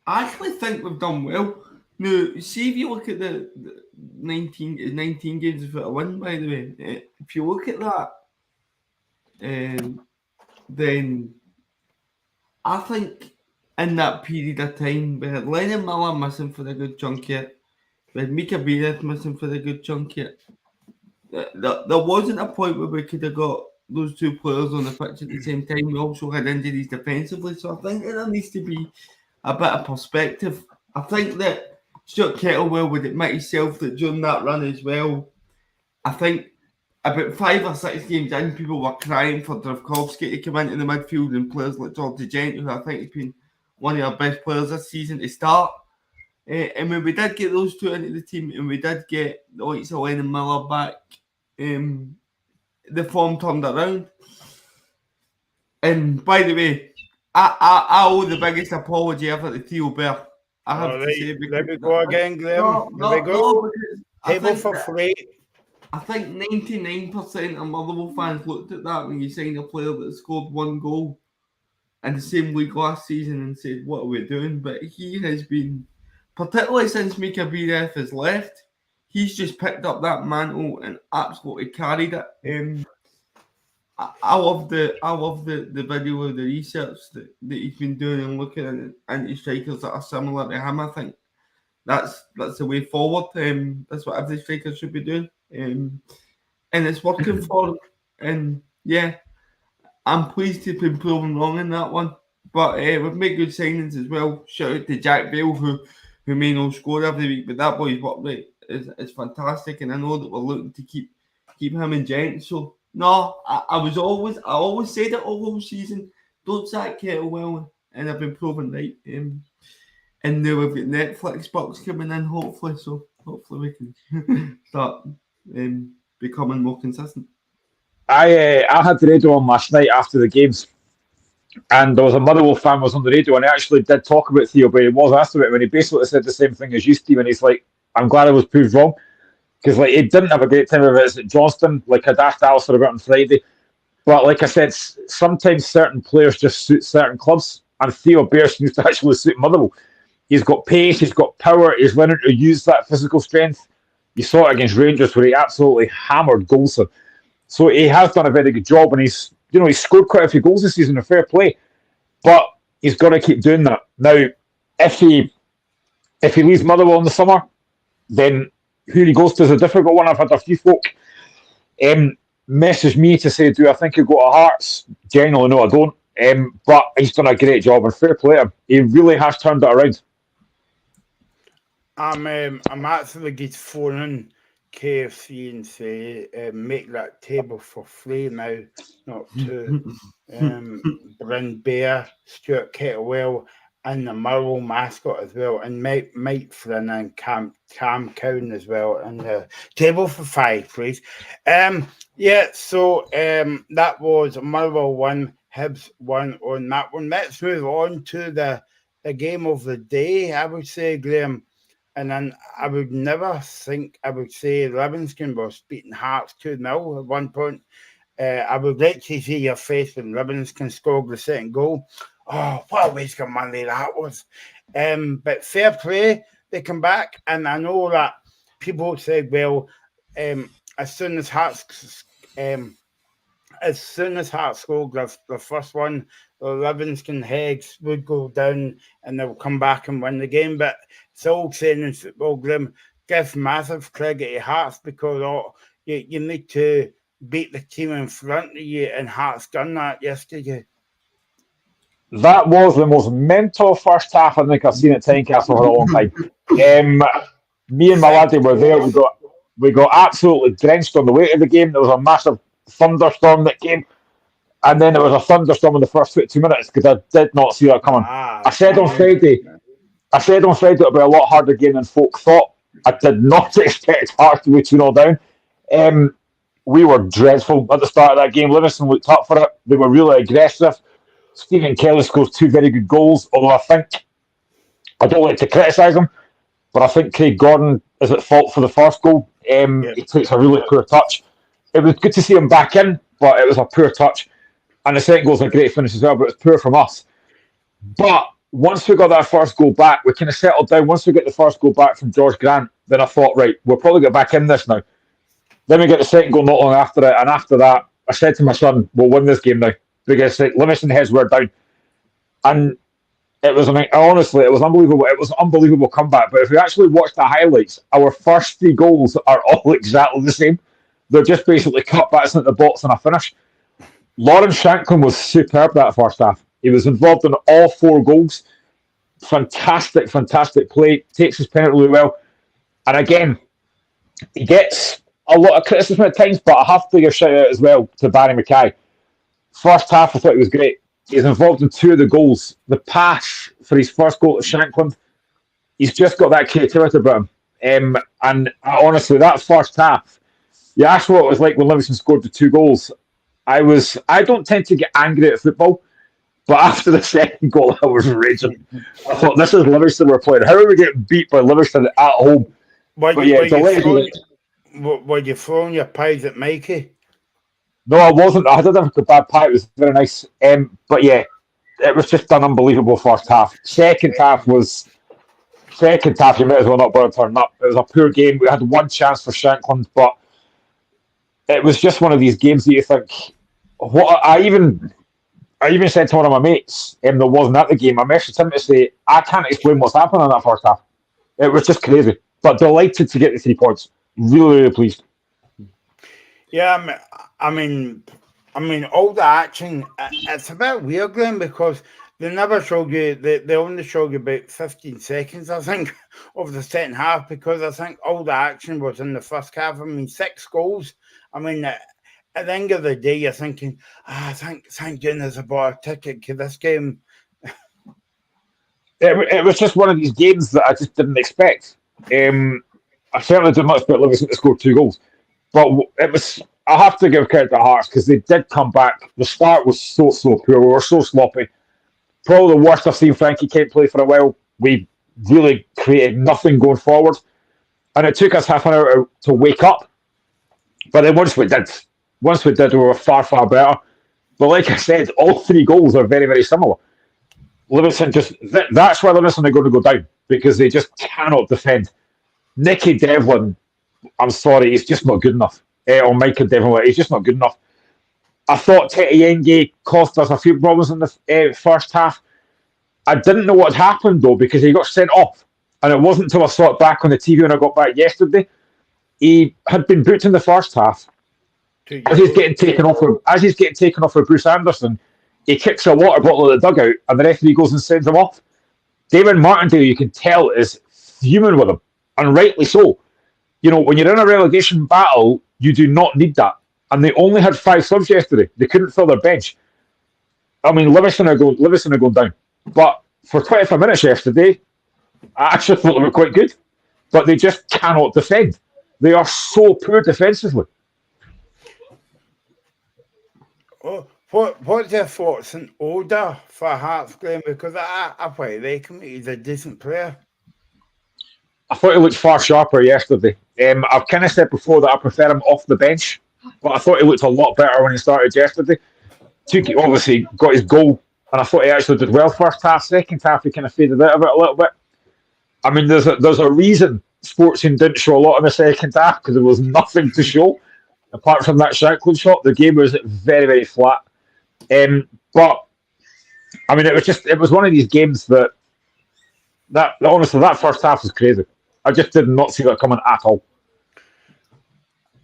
I actually think we've done well. Now, see if you look at the 19 games without a win, by the way. If you look at that, then I think in that period of time, we had Lennon Miller missing for a good chunk of it. We had Mika Beirith missing for a good chunk of it. There wasn't a point where we could have got those two players on the pitch at the same time. We also had injuries defensively, so I think there needs to be a bit of perspective. I think that Stuart Kettlewell would admit himself that during that run as well, I think about 5 or 6 games in, people were crying for Dravkovsky to come into the midfield, and players like George Gent, who I think has been one of our best players this season to start. And when we did get those two into the team, and we did get the likes of Lennon Miller back, the form turned around. And by the way, I owe the biggest apology ever to Theo Bear. I have to say, let me go again, Graham. Table for free. I think 99% of Motherwell fans looked at that when you signed a player that scored 1 goal in the same league last season and said, "What are we doing?" But he has been, particularly since Mika Beirith has left, he's just picked up that mantle and absolutely carried it. I love the video of the research that he's been doing and looking at anti-strikers that are similar to him. I think that's the way forward. That's what every striker should be doing. And it's working for him. And yeah, I'm pleased to have been proven wrong in that one. But we've made good signings as well. Shout out to Jack Bale, who may not score every week, but that boy's work rate is fantastic. And I know that we're looking to keep him in Gent. So no, I always said it all season. Don't sack Kettlewell, and I've been proven right. And now we've got Netflix bucks coming in, hopefully. So hopefully we can start becoming more consistent. I had the radio on last night after the games, And there was a Motherwell fan was on the radio, and he actually did talk about Theo, but he was asked about it, and he basically said the same thing as you, Steve, and he's like, I'm glad I was proved wrong, because like he didn't have a great time of it at Johnston. Like I'd asked Alistair about on Friday, but like I said, sometimes certain players just suit certain clubs, and Theo Bear seems to actually suit Motherwell. He's got pace, he's got power, he's learning to use that physical strength. You saw it against Rangers where he absolutely hammered Goldson. So he has done a very good job, and he's scored quite a few goals this season, a fair play. But he's got to keep doing that. Now, if he leaves Motherwell in the summer, then who he goes to is a difficult one. I've had a few folk message me to say, do I think he'll go to Hearts? Generally, no, I don't. But he's done a great job, and fair play to him. He really has turned it around. I'm actually just phoning KFC and say make that table for free now, not two. Bryn Bear, Stuart Kettlewell, and the Motherwell mascot as well, and Mike Flynn and Cam Cowan as well, and the table for 5, please. So that was Motherwell 1, Hibs 1 on that one. Let's move on to the game of the day, I would say, Graham. And then I would never think I would say Livingston was beating Hearts 2-0 at one point. I would like to see your face when Livingston scored the second goal. Oh, what a waste of money that was. But fair play, they come back. And I know that people say, well, as soon as Hearts scored the first one, the Livingston heads would go down and they'll come back and win the game. But it's all saying in football, Grim, give massive credit to Hearts because you need to beat the team in front of you, and Hearts done that yesterday. That was the most mental first half I think I've seen at Tynecastle for a long time. Me and my laddie were there. We got absolutely drenched on the way to the game. There was a massive thunderstorm that came, and then there was a thunderstorm in the first 2 minutes because I did not see that coming. I said on Friday it would be a lot harder game than folk thought. I did not expect Hearts to be 2-0 down. We were dreadful at the start of that game. Livingston looked up for it. They were really aggressive. Stephen Kelly scores 2 very good goals, although I don't like to criticise him, but I think Craig Gordon is at fault for the first goal. He takes a really poor touch. It was good to see him back in, but it was a poor touch. And the second goal was a great finish as well, but it was poor from us. But once we got that first goal back, we kind of settled down. Once we get the first goal back from George Grant, then I thought, right, we'll probably get back in this now. Then we get the second goal not long after it, and after that, I said to my son, we'll win this game now. Because Livingston heads were down. And it was, honestly, it was unbelievable. It was an unbelievable comeback. But if you actually watch the highlights, our first 3 goals are all exactly the same. They're just basically cutbacks at the box and a finish. Lawrence Shanklin was superb that first half. He was involved in all 4 goals. Fantastic play. Takes his penalty really well. And again, he gets a lot of criticism at times, but I have to give a shout out as well to Barry Mackay. First half, I thought he was great. He's involved in 2 of the goals. The pass for his first goal to Shanklin, he's just got that creativity about him. And honestly, that first half, you asked what it was like when Livingston scored the 2 goals. I don't tend to get angry at football, but after the second goal, I was raging. I thought, this is Livingston we're playing. How are we getting beat by Livingston at home? Were you throwing your pies at Mikey? No, I wasn't. I did have a bad pie. It was very nice. But yeah, it was just an unbelievable first half. Second half, you might as well not bother turning up. It was a poor game. We had 1 chance for Shanklin, but it was just one of these games that you think, what? I even said to one of my mates that wasn't at the game, I messaged him to say, I can't explain what's happened in that first half. It was just crazy. But delighted to get the 3 points. Really, really pleased. Yeah, I mean, all the action, it's a bit weird, Glenn, because they never showed you, they only showed you about 15 seconds, I think, of the second half, because I think all the action was in the first half. 6 goals. At the end of the day, you're thinking, thank goodness I bought a ticket to this game. It was just one of these games that I just didn't expect. I certainly didn't expect Livingston to score 2 goals. But it was I have to give credit to Hearts because they did come back. The start was so poor. We were so sloppy. Probably the worst I've seen Frankie Kent play for a while. We really created nothing going forward. And it took us half an hour to wake up. But then once we did, we were far better. But like I said, all 3 goals are very, very similar. Livingston that's why Livingston are going to go down, because they just cannot defend. Nicky Devlin, I'm sorry, he's just not good enough. Or Micah Devlin, he's just not good enough. I thought Tete Yenge cost us a few problems in the first half. I didn't know what had happened though, because he got sent off. And it wasn't until I saw it back on the TV when I got back yesterday. He had been booked in the first half. As he's getting taken off with Bruce Anderson, he kicks a water bottle at the dugout, and the referee goes and sends him off. David Martindale, you can tell, is fuming with him, and rightly so. You know, when you're in a relegation battle, you do not need that. And they only had 5 subs yesterday. They couldn't fill their bench. I mean, Livingston are going down. But for 25 minutes yesterday, I actually thought they were quite good. But they just cannot defend. They are so poor defensively. Oh, what's your thoughts on Oda for Hearts, Glenn? Because I quite like him. He's a decent player. I thought he looked far sharper yesterday. I've kind of said before that I prefer him off the bench, but I thought he looked a lot better when he started yesterday. Obviously got his goal, and I thought he actually did well first half. Second half, he kind of faded out of it a little bit. I mean, there's a reason Sportsing didn't show a lot in the second half, because there was nothing to show apart from that Shankland shot. The game was very, very flat. But I mean, it was one of these games that honestly, that first half was crazy. I just did not see that coming at all.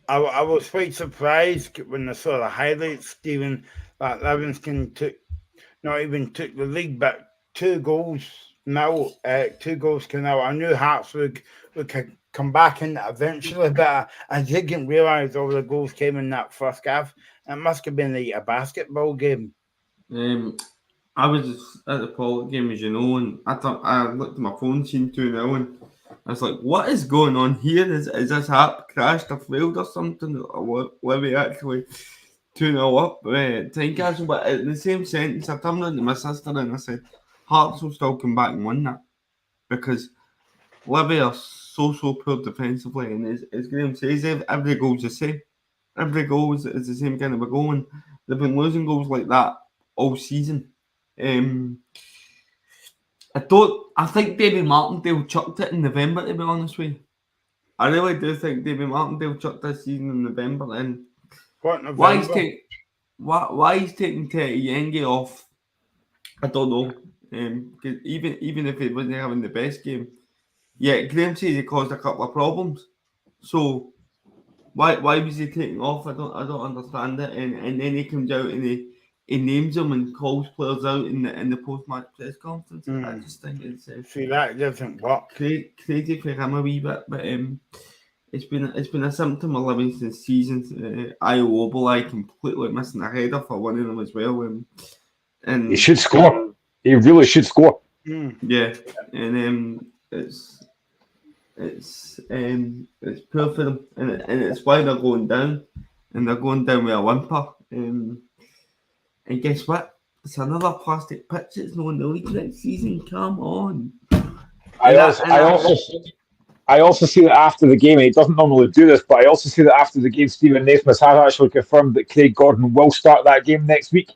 I was quite surprised when I saw the highlights, Stephen, that Livingston not even took the lead, but 2 goals now, 2 goals to now. I knew Hearts would come back in eventually, but I didn't realise all the goals came in that first half. It must have been like a basketball game. I was just at the Pollock game, as you know, and I looked at my phone, seen 2-0, and I was like, what is going on here? Is this app crashed or failed or something? Or were we actually 2-0 up? Time capsule, but in the same sentence, I turned on to my sister and I said, Hearts will still come back and win that, because Livy are so poor defensively, and as Graham says, every goal's the same. Every goal is the same kind of a goal, and they've been losing goals like that all season. I think David Martindale chucked it in November, to be honest with you. I really do think David Martindale chucked this season in November, and why he's taking Tete Yenge off, I don't know. Because even if he wasn't having the best game, yeah, Graham says he caused a couple of problems. So why was he taking off? I don't understand it. And then he comes out and he names them and calls players out in the post-match press conference. I just think it's see, that doesn't work. Crazy for him a wee bit, but it's been a symptom of Livingston's season. Iwobi completely missing a header for one of them as well. And he should score. He really should score. Yeah, and it's poor for them, and it's why they're going down, and they're going down with a whimper. And guess what? It's another plastic pitch. It's not in the league next season. Come on. I also see that after the game, and he doesn't normally do this, but I also see that after the game, Stephen Naismith has actually confirmed that Craig Gordon will start that game next week.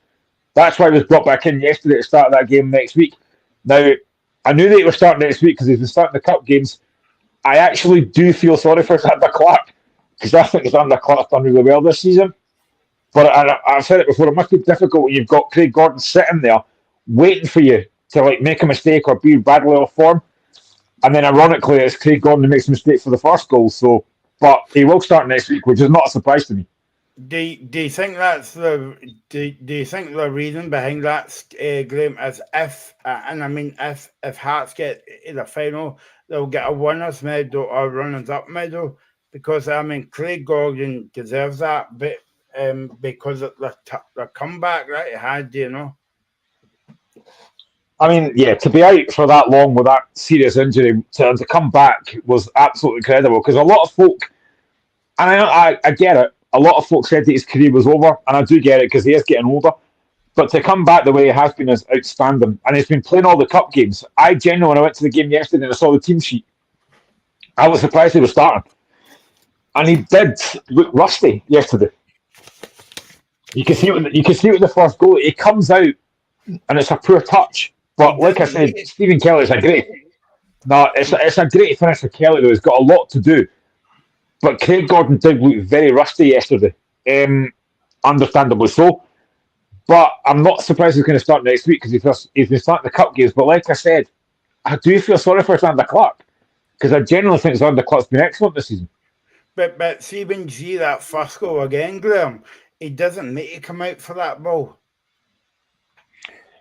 That's why he was brought back in yesterday to start that game next week. Now, I knew that he was starting next week because he's been starting the cup games. I actually do feel sorry for Xander Clark, because I think Xander Clark's done really well this season. But I've said it before, it must be difficult when you've got Craig Gordon sitting there waiting for you to make a mistake or be badly off form. And then ironically, it's Craig Gordon who makes a mistake for the first goal. But he will start next week, which is not a surprise to me. Do you think that's the reason behind that, Graham, is if Hearts get in the final, they'll get a winners medal or runners up medal? Because Craig Gordon deserves that, but because of the comeback that he had, you know. I mean, yeah, to be out for that long with that serious injury to come back was absolutely incredible, because a lot of folk, and I get it, a lot of folks said that his career was over, and I do get it because he is getting older. But to come back the way he has been is outstanding, and he's been playing all the cup games. I genuinely, when I went to the game yesterday and I saw the team sheet, I was surprised he was starting, and he did look rusty yesterday. You can see it. You can see it with the first goal. He comes out, and it's a poor touch. But like I said, Stephen Kelly's a great. No, it's a great finish for Kelly though. He's got a lot to do. But Craig Gordon did look very rusty yesterday, understandably so. But I'm not surprised he's going to start next week because he's been starting the cup games. But like I said, I do feel sorry for Zander Clark because I genuinely think Zander Clark's been excellent this season. But see, when you see that first goal again, Graham, he doesn't need to come out for that ball.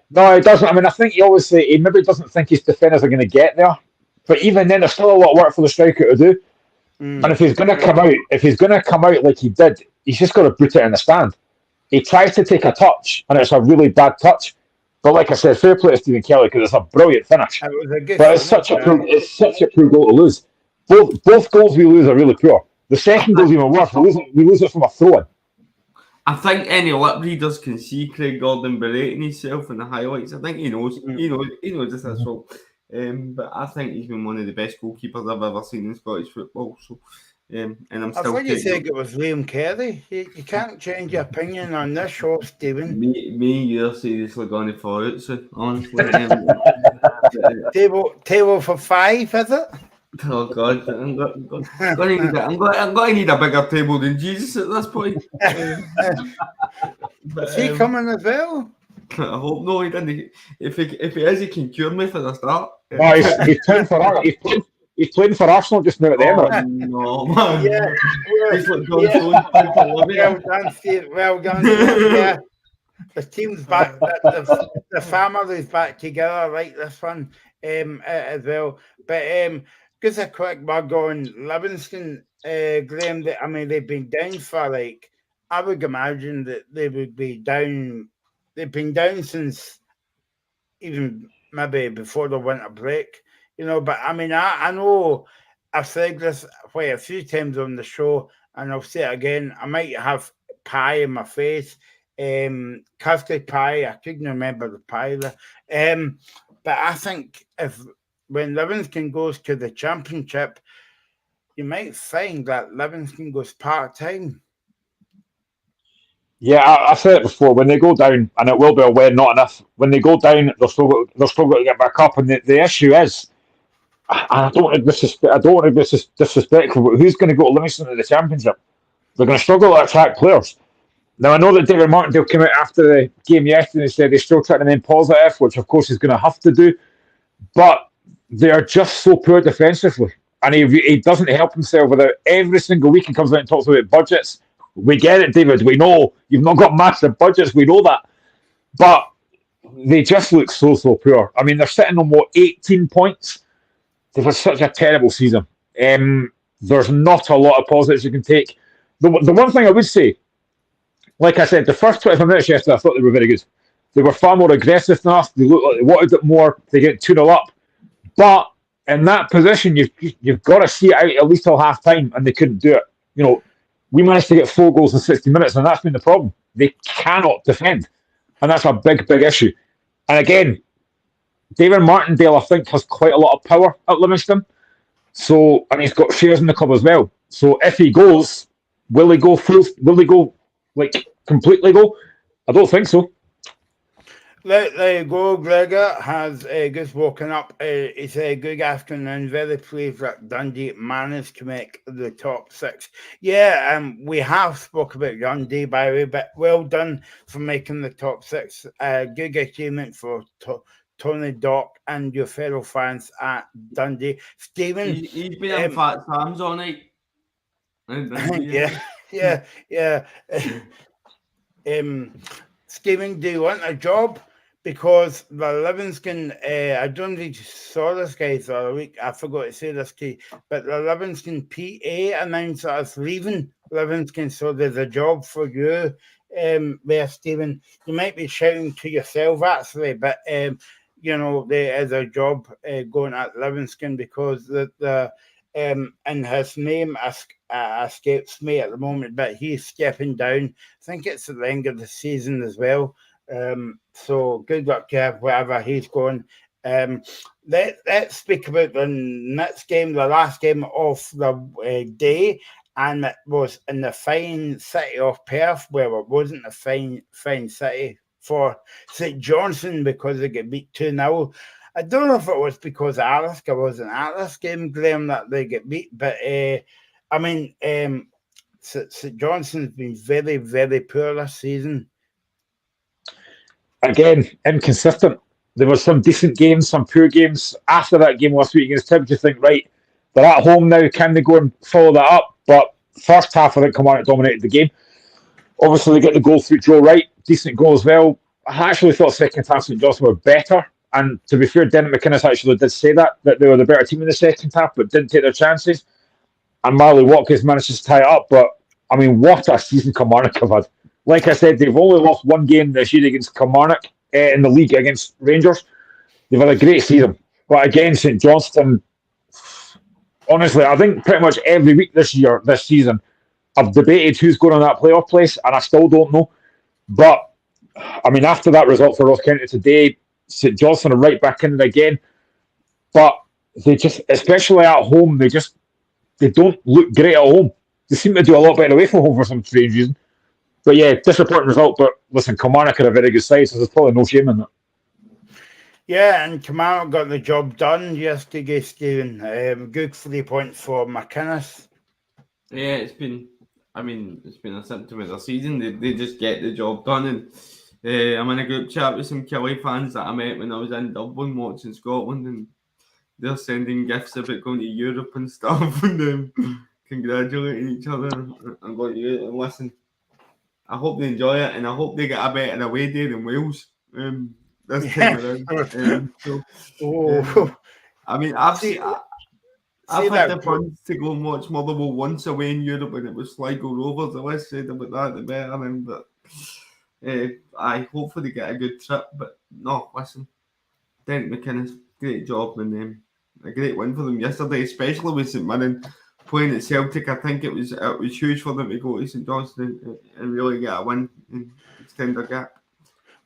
No, he doesn't. I mean, I think he maybe doesn't think his defenders are going to get there. But even then, there's still a lot of work for the striker to do. And if he's going to come out like he did, he's just got to put it in the stand. He tries to take a touch, and it's a really bad touch. But like I said, fair play to Stephen Kelly because it's a brilliant finish. But it's such a poor goal to lose. Both goals we lose are really poor. The second goal's even worse. We lose it from a throw-in. I think any lip readers can see Craig Gordon berating himself in the highlights. I think he knows it's his fault. But I think he's been one of the best goalkeepers I've ever seen in Scottish football. So, and I'm still. I thought you said it was Liam Kelly. You can't change your opinion on this show, Stephen. Me and you are seriously going to fall out soon, honestly. Table for 5, is it? Oh God, I'm going to need a bigger table than Jesus at this point. Is he coming as well? I hope no. He didn't. If he is, he can cure me for the start. No, he's playing for Arsenal just now at the Emirates. No, man. Well done, Steve. Well done. Yeah. The team's back. The family's back together, right? This one as well. But just a quick bug on Livingston, Graham. They've been down for I would imagine that they would be down. They've been down since even maybe before the winter break, But I know I've said this quite a few times on the show, and I'll say it again. I might have pie in my face, custard pie. I couldn't remember the pie there. But I think when Livingston goes to the Championship, you might find that Livingston goes part-time. Yeah, I've said it before. When they go down, and it will be a win, not enough. When they go down, they're still got to get back up. And the issue is, I don't want to be disrespectful, but who's going to go to Livingston in the Championship? They're going to struggle to attract players. Now, I know that David Martindale came out after the game yesterday and said they're still trying to remain positive, which of course he's going to have to do. But they are just so poor defensively. And he doesn't help himself without every single week he comes out and talks about budgets. We get it, David. We know you've not got massive budgets. We know that. But they just look so poor. They're sitting on, 18 points? They've had such a terrible season. There's not a lot of positives you can take. The one thing I would say, like I said, the first 25 minutes yesterday, I thought they were very good. They were far more aggressive than us. They looked like they wanted it more. They get 2-0 up. But in that position, you've got to see it out at least till half-time, and they couldn't do it. We managed to get 4 goals in 60 minutes, and that's been the problem. They cannot defend, and that's a big issue. And again, David Martindale, I think, has quite a lot of power at Livingston. So, and he's got shares in the club as well. So if he goes, will he go full? Will he go completely go? I don't think so. There you go. Gregor has just woken up. He said, "Good afternoon. Very pleased that Dundee managed to make the top 6." Yeah, we have spoke about Dundee, by the way, but well done for making the top 6. Good achievement for Tony Dock and your fellow fans at Dundee. Stephen, he's been in Fat Sam's all night. Yeah. Stephen, do you want a job? Because the Livingston, I don't think you saw this, guys, the other week. I forgot to say this to you, but the Livingston PA announced that it's leaving Livingston, so there's a job for you there, Stephen. You might be shouting to yourself, actually, but, there is a job going at Livingston because in his name escapes me at the moment, but he's stepping down. I think it's at the end of the season as well. So good luck to wherever he's going. Let's speak about the next game, the last game of the day, and it was in the fine city of Perth. Well, it wasn't a fine city for St Johnstone because they get beat 2-0. I don't know if it was because Alice was an Atlas game, Graham, that they get beat, but St Johnstone's been very, very poor this season. Again, inconsistent. There were some decent games, some poor games. After that game last week against Tib, you think, right, they're at home now. Can they go and follow that up? But first half, I think Kilmarnock dominated the game. Obviously, they get the goal through Joe Wright. Decent goal as well. I actually thought second half St Johnstone were better. And to be fair, Dennis McInnes actually did say that they were the better team in the second half, but didn't take their chances. And Marley Watkins managed to tie it up. But, I mean, what a season Kilmarnock have had. Like I said, they've only lost one game this year against Kilmarnock in the league against Rangers. They've had a great season. But again, St Johnstone, honestly, I think pretty much every week this season, I've debated who's going on that playoff place, and I still don't know. But, I mean, after that result for Ross County today, St Johnstone are right back in it again. But they just, especially at home, they don't look great at home. They seem to do a lot better away from home for some strange reason. But yeah, disappointing result. But listen, Kilmarnock are a very good side, so there's probably no shame in that. Yeah, and Kilmarnock got the job done yesterday, Stephen. Good 3 points for McInnes. Yeah, it's been a symptom of the season. They just get the job done. And I'm in a group chat with some Kelly fans that I met when I was in Dublin watching Scotland, and they're sending gifts about going to Europe and stuff, and congratulating each other and going to listen. I hope they enjoy it, and I hope they get a better away day than Wales this time around. I mean, I've had the funds to go and watch Motherwell once away in Europe, and it was Sligo Rovers. The less said about that, the better. But I hopefully they get a good trip. But no, listen, Dent McInnes, great job, and a great win for them yesterday, especially with St Mirren playing at Celtic. I think it was huge for them to go to St Johnstone and really get a win and extend their gap.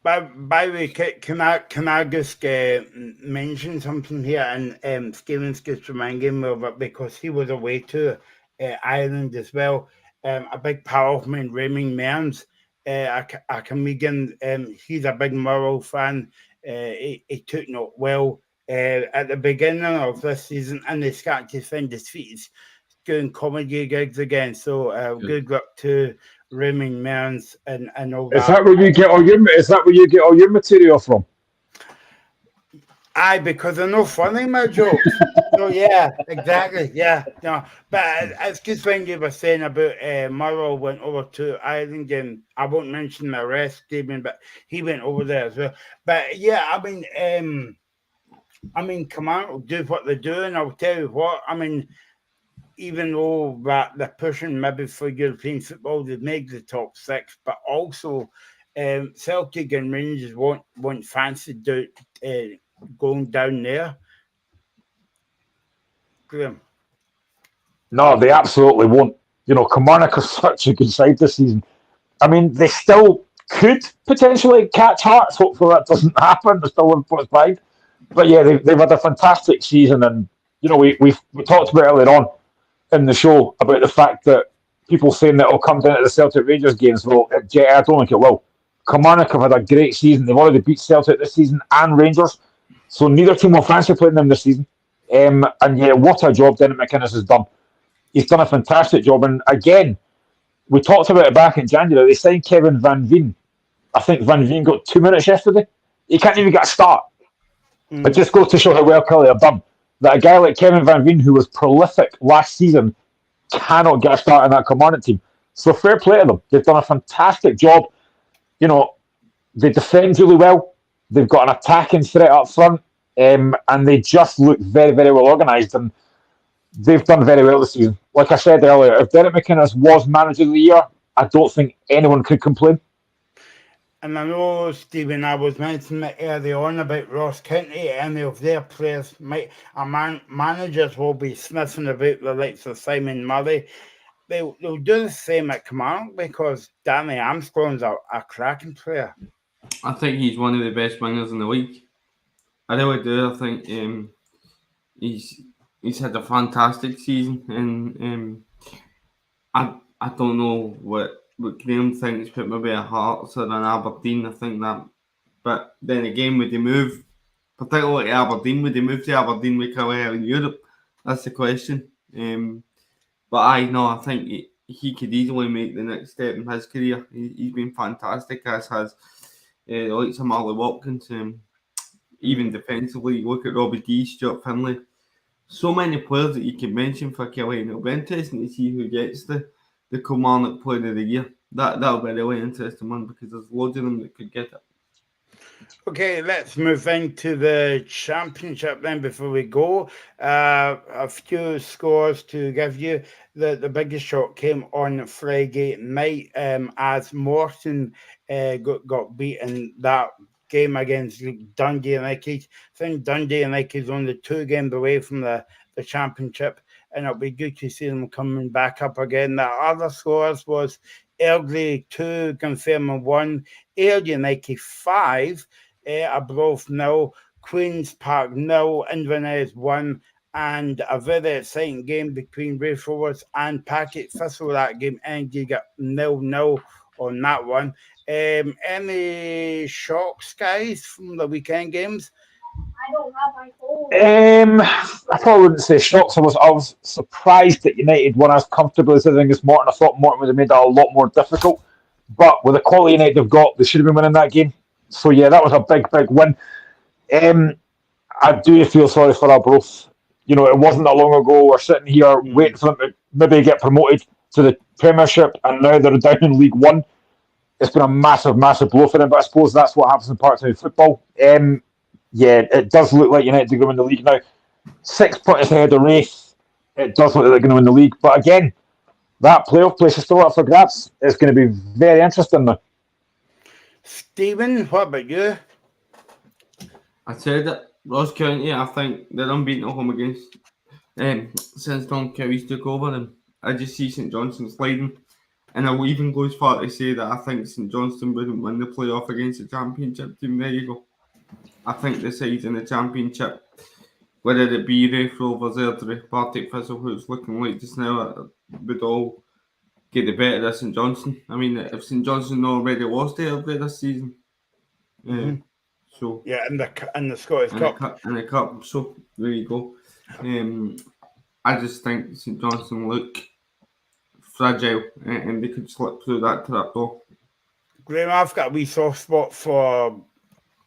By the way, can I just mention something here? And Stevens just reminded me of it because he was away to Ireland as well. A big pal of mine, Raymond Mearns, a comedian. He's a big Murrow fan. He took note well at the beginning of this season, and they started to find his feet doing comedy gigs again. So good luck to Raymond Mearns and all that. Is that where you get all your material from? Aye, because they're no funny, my jokes. So yeah, exactly. Yeah, no, but it's just when you were saying about Murrow went over to Ireland, and I won't mention the rest, Stephen, but he went over there as well. But yeah, I mean, Kilmarnock will do what they're doing. I'll tell you what. I mean, even though that they're pushing maybe for European football, they've made the top six, but also Celtic and Rangers won't fancy going down there. Graham. No, they absolutely won't. You know, Kilmarnock are such a good side this season. I mean, they still could potentially catch Hearts. Hopefully that doesn't happen. They're still 1 point behind. But yeah, they've had a fantastic season, and you know, we talked about earlier on in the show about the fact that people saying that it'll come down to the Celtic Rangers games. Well, I don't think it will. Kilmarnock have had a great season. They've already beat Celtic this season and Rangers, so neither team will fancy playing them this season. And yeah, what a job Dennis McInnes has done. He's done a fantastic job. And again, we talked about it back in January. They signed Kevin Van Veen. I think Van Veen got 2 minutes yesterday. He can't even get a start. It just goes to show how well Kelly have done. That a guy like Kevin Van Veen, who was prolific last season, cannot get a start in that Kilmarnock team. So fair play to them. They've done a fantastic job. You know, they defend really well. They've got an attacking threat up front. And they just look very, very well organised, and they've done very well this season. Like I said earlier, if Derek McInnes was manager of the year, I don't think anyone could complain. And I know, Stephen, I was mentioning it early on about Ross County. Any of their players managers will be sniffing about the likes of Simon Murray. they'll do the same at Kilmarnock because Danny Armstrong's a cracking player. I think he's one of the best wingers in the league. I really do. I think he's had a fantastic season, and I don't know what Graham thinks, but maybe a Hearts or an Aberdeen. I think that, but then again, would they move, particularly Aberdeen? Would they move to Aberdeen with Carlisle in Europe? That's the question. But I think he could easily make the next step in his career. He's been fantastic, as has the likes of Marley Watkins. Even defensively, you look at Robbie D, Stuart Finlay. So many players that you can mention for Kelly, and it'll be interesting to see who gets the Kilmarnock Player of the Year. That'll be a really interesting one because there's loads of them that could get it. Okay, let's move into the Championship then before we go. A few scores to give you. The biggest shock came on Friday night as Morton got beaten that game against Dundee United. I think Dundee United is only 2 games away from the Championship, and it'll be good to see them coming back up again. The other scores was Erdley 2, Confirming 1, Ayr United 5, Arbroath 0, Queen's Park 0, Inverness 1, and a very exciting game between Raith Rovers and Packet Thistle. That game ended at 0-0 on that one. Any shocks, guys, from the weekend games? I don't have my phone. I probably wouldn't say shocks. I was surprised that United won as comfortably as against Morton. I thought Morton would have made that a lot more difficult. But with the quality United have got, they should have been winning that game. So yeah, that was a big win. I do feel sorry for Arbroath. You know, it wasn't that long ago. We're sitting here waiting for them to maybe get promoted to the Premiership, and now they're down in League One. It's been a massive blow for them, but I suppose that's what happens in part-time football. Yeah, it does look like United are going to win the league now. 6 points ahead of Raith. It does look like they're going to win the league. But again, that playoff place is still up for grabs. It's going to be very interesting now. Stephen, what about you? I said that Ross County, I think they're unbeaten at home against since Don Cowies took over, and I just see St Johnstone sliding. And I will even go as far to say that I think St Johnstone wouldn't win the playoff against the Championship team. There you go. I think the sides in the Championship, whether it be Raith Rovers, Airdrie, Partick Thistle, who it's looking like just now, would all get the better of St Johnstone. I mean, if St Johnstone already lost to Airdrie this season, so yeah, in the Scottish Cup. In the Cup, so there you go. I just think St Johnstone look fragile, and they could slip through that trapdoor. Graham, I've got a wee soft spot for,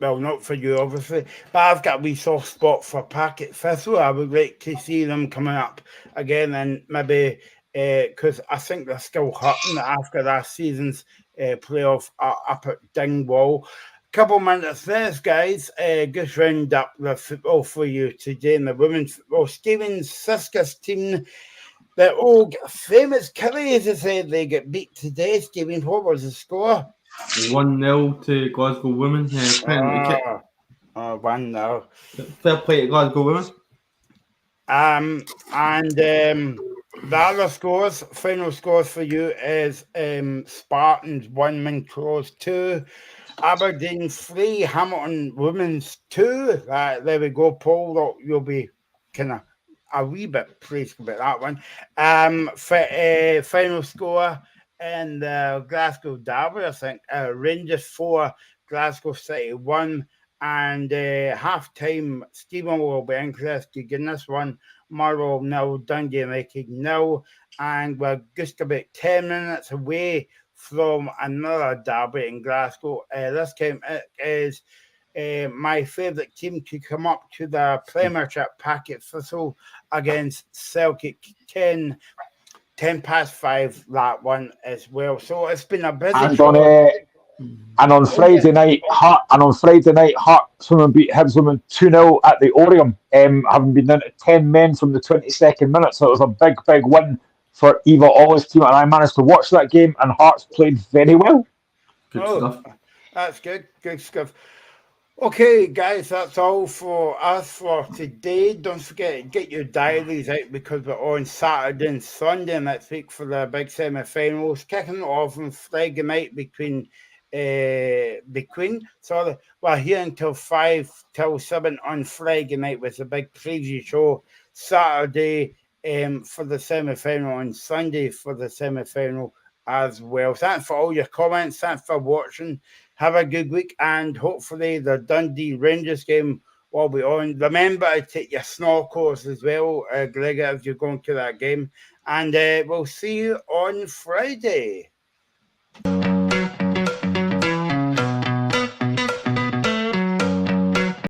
well, not for you obviously, but I've got a wee soft spot for Packet Thistle. I would like to see them coming up again, and maybe because I think they're still hurting after last season's playoff up at Dingwall. Couple minutes there, guys. Just round up the football for you today in the women's football. Stephen Siska's team, the old famous Curry, as I said, they get beat today. Stephen, what was the score? 1-0 to Glasgow Women. 1-0. Fair play to Glasgow Women. The other scores, final scores for you is Spartans 1, Montrose 2, Aberdeen 3, Hamilton Women's 2. There we go, Paul. You'll be kind of a wee bit pleased about that one. Final score in the Glasgow Derby, I think. Rangers 4, Glasgow City 1. And half-time, Stephen will be interested in this one. Motherwell 0, Dundee United 0. And we're just about 10 minutes away from another derby in Glasgow. This game is my favourite team to come up to the Premiership, Packet Thistle against Celtic. 10 past 5, that one as well. So it's been a busy show. And on Friday night, Hearts women beat Hibs women 2-0 at the Oriam, having been down to 10 men from the 22nd minute. So it was a big win for Eva Ollie's team, and I managed to watch that game, and Hearts played very well. Good stuff. That's good. Good stuff. Okay, guys, that's all for us for today. Don't forget, get your diaries out because we're on Saturday and Sunday next week for the big semi-finals. Kicking off on Friday night between, we're here until 5 till 7 on Friday night with a big preview show. Saturday for the semi-final and Sunday for the semi-final as well. Thanks for all your comments. Thanks for watching. Have a good week, and hopefully the Dundee Rangers game will be on. Remember to take your snorkels as well, Gregor, if you're going to that game. And we'll see you on Friday.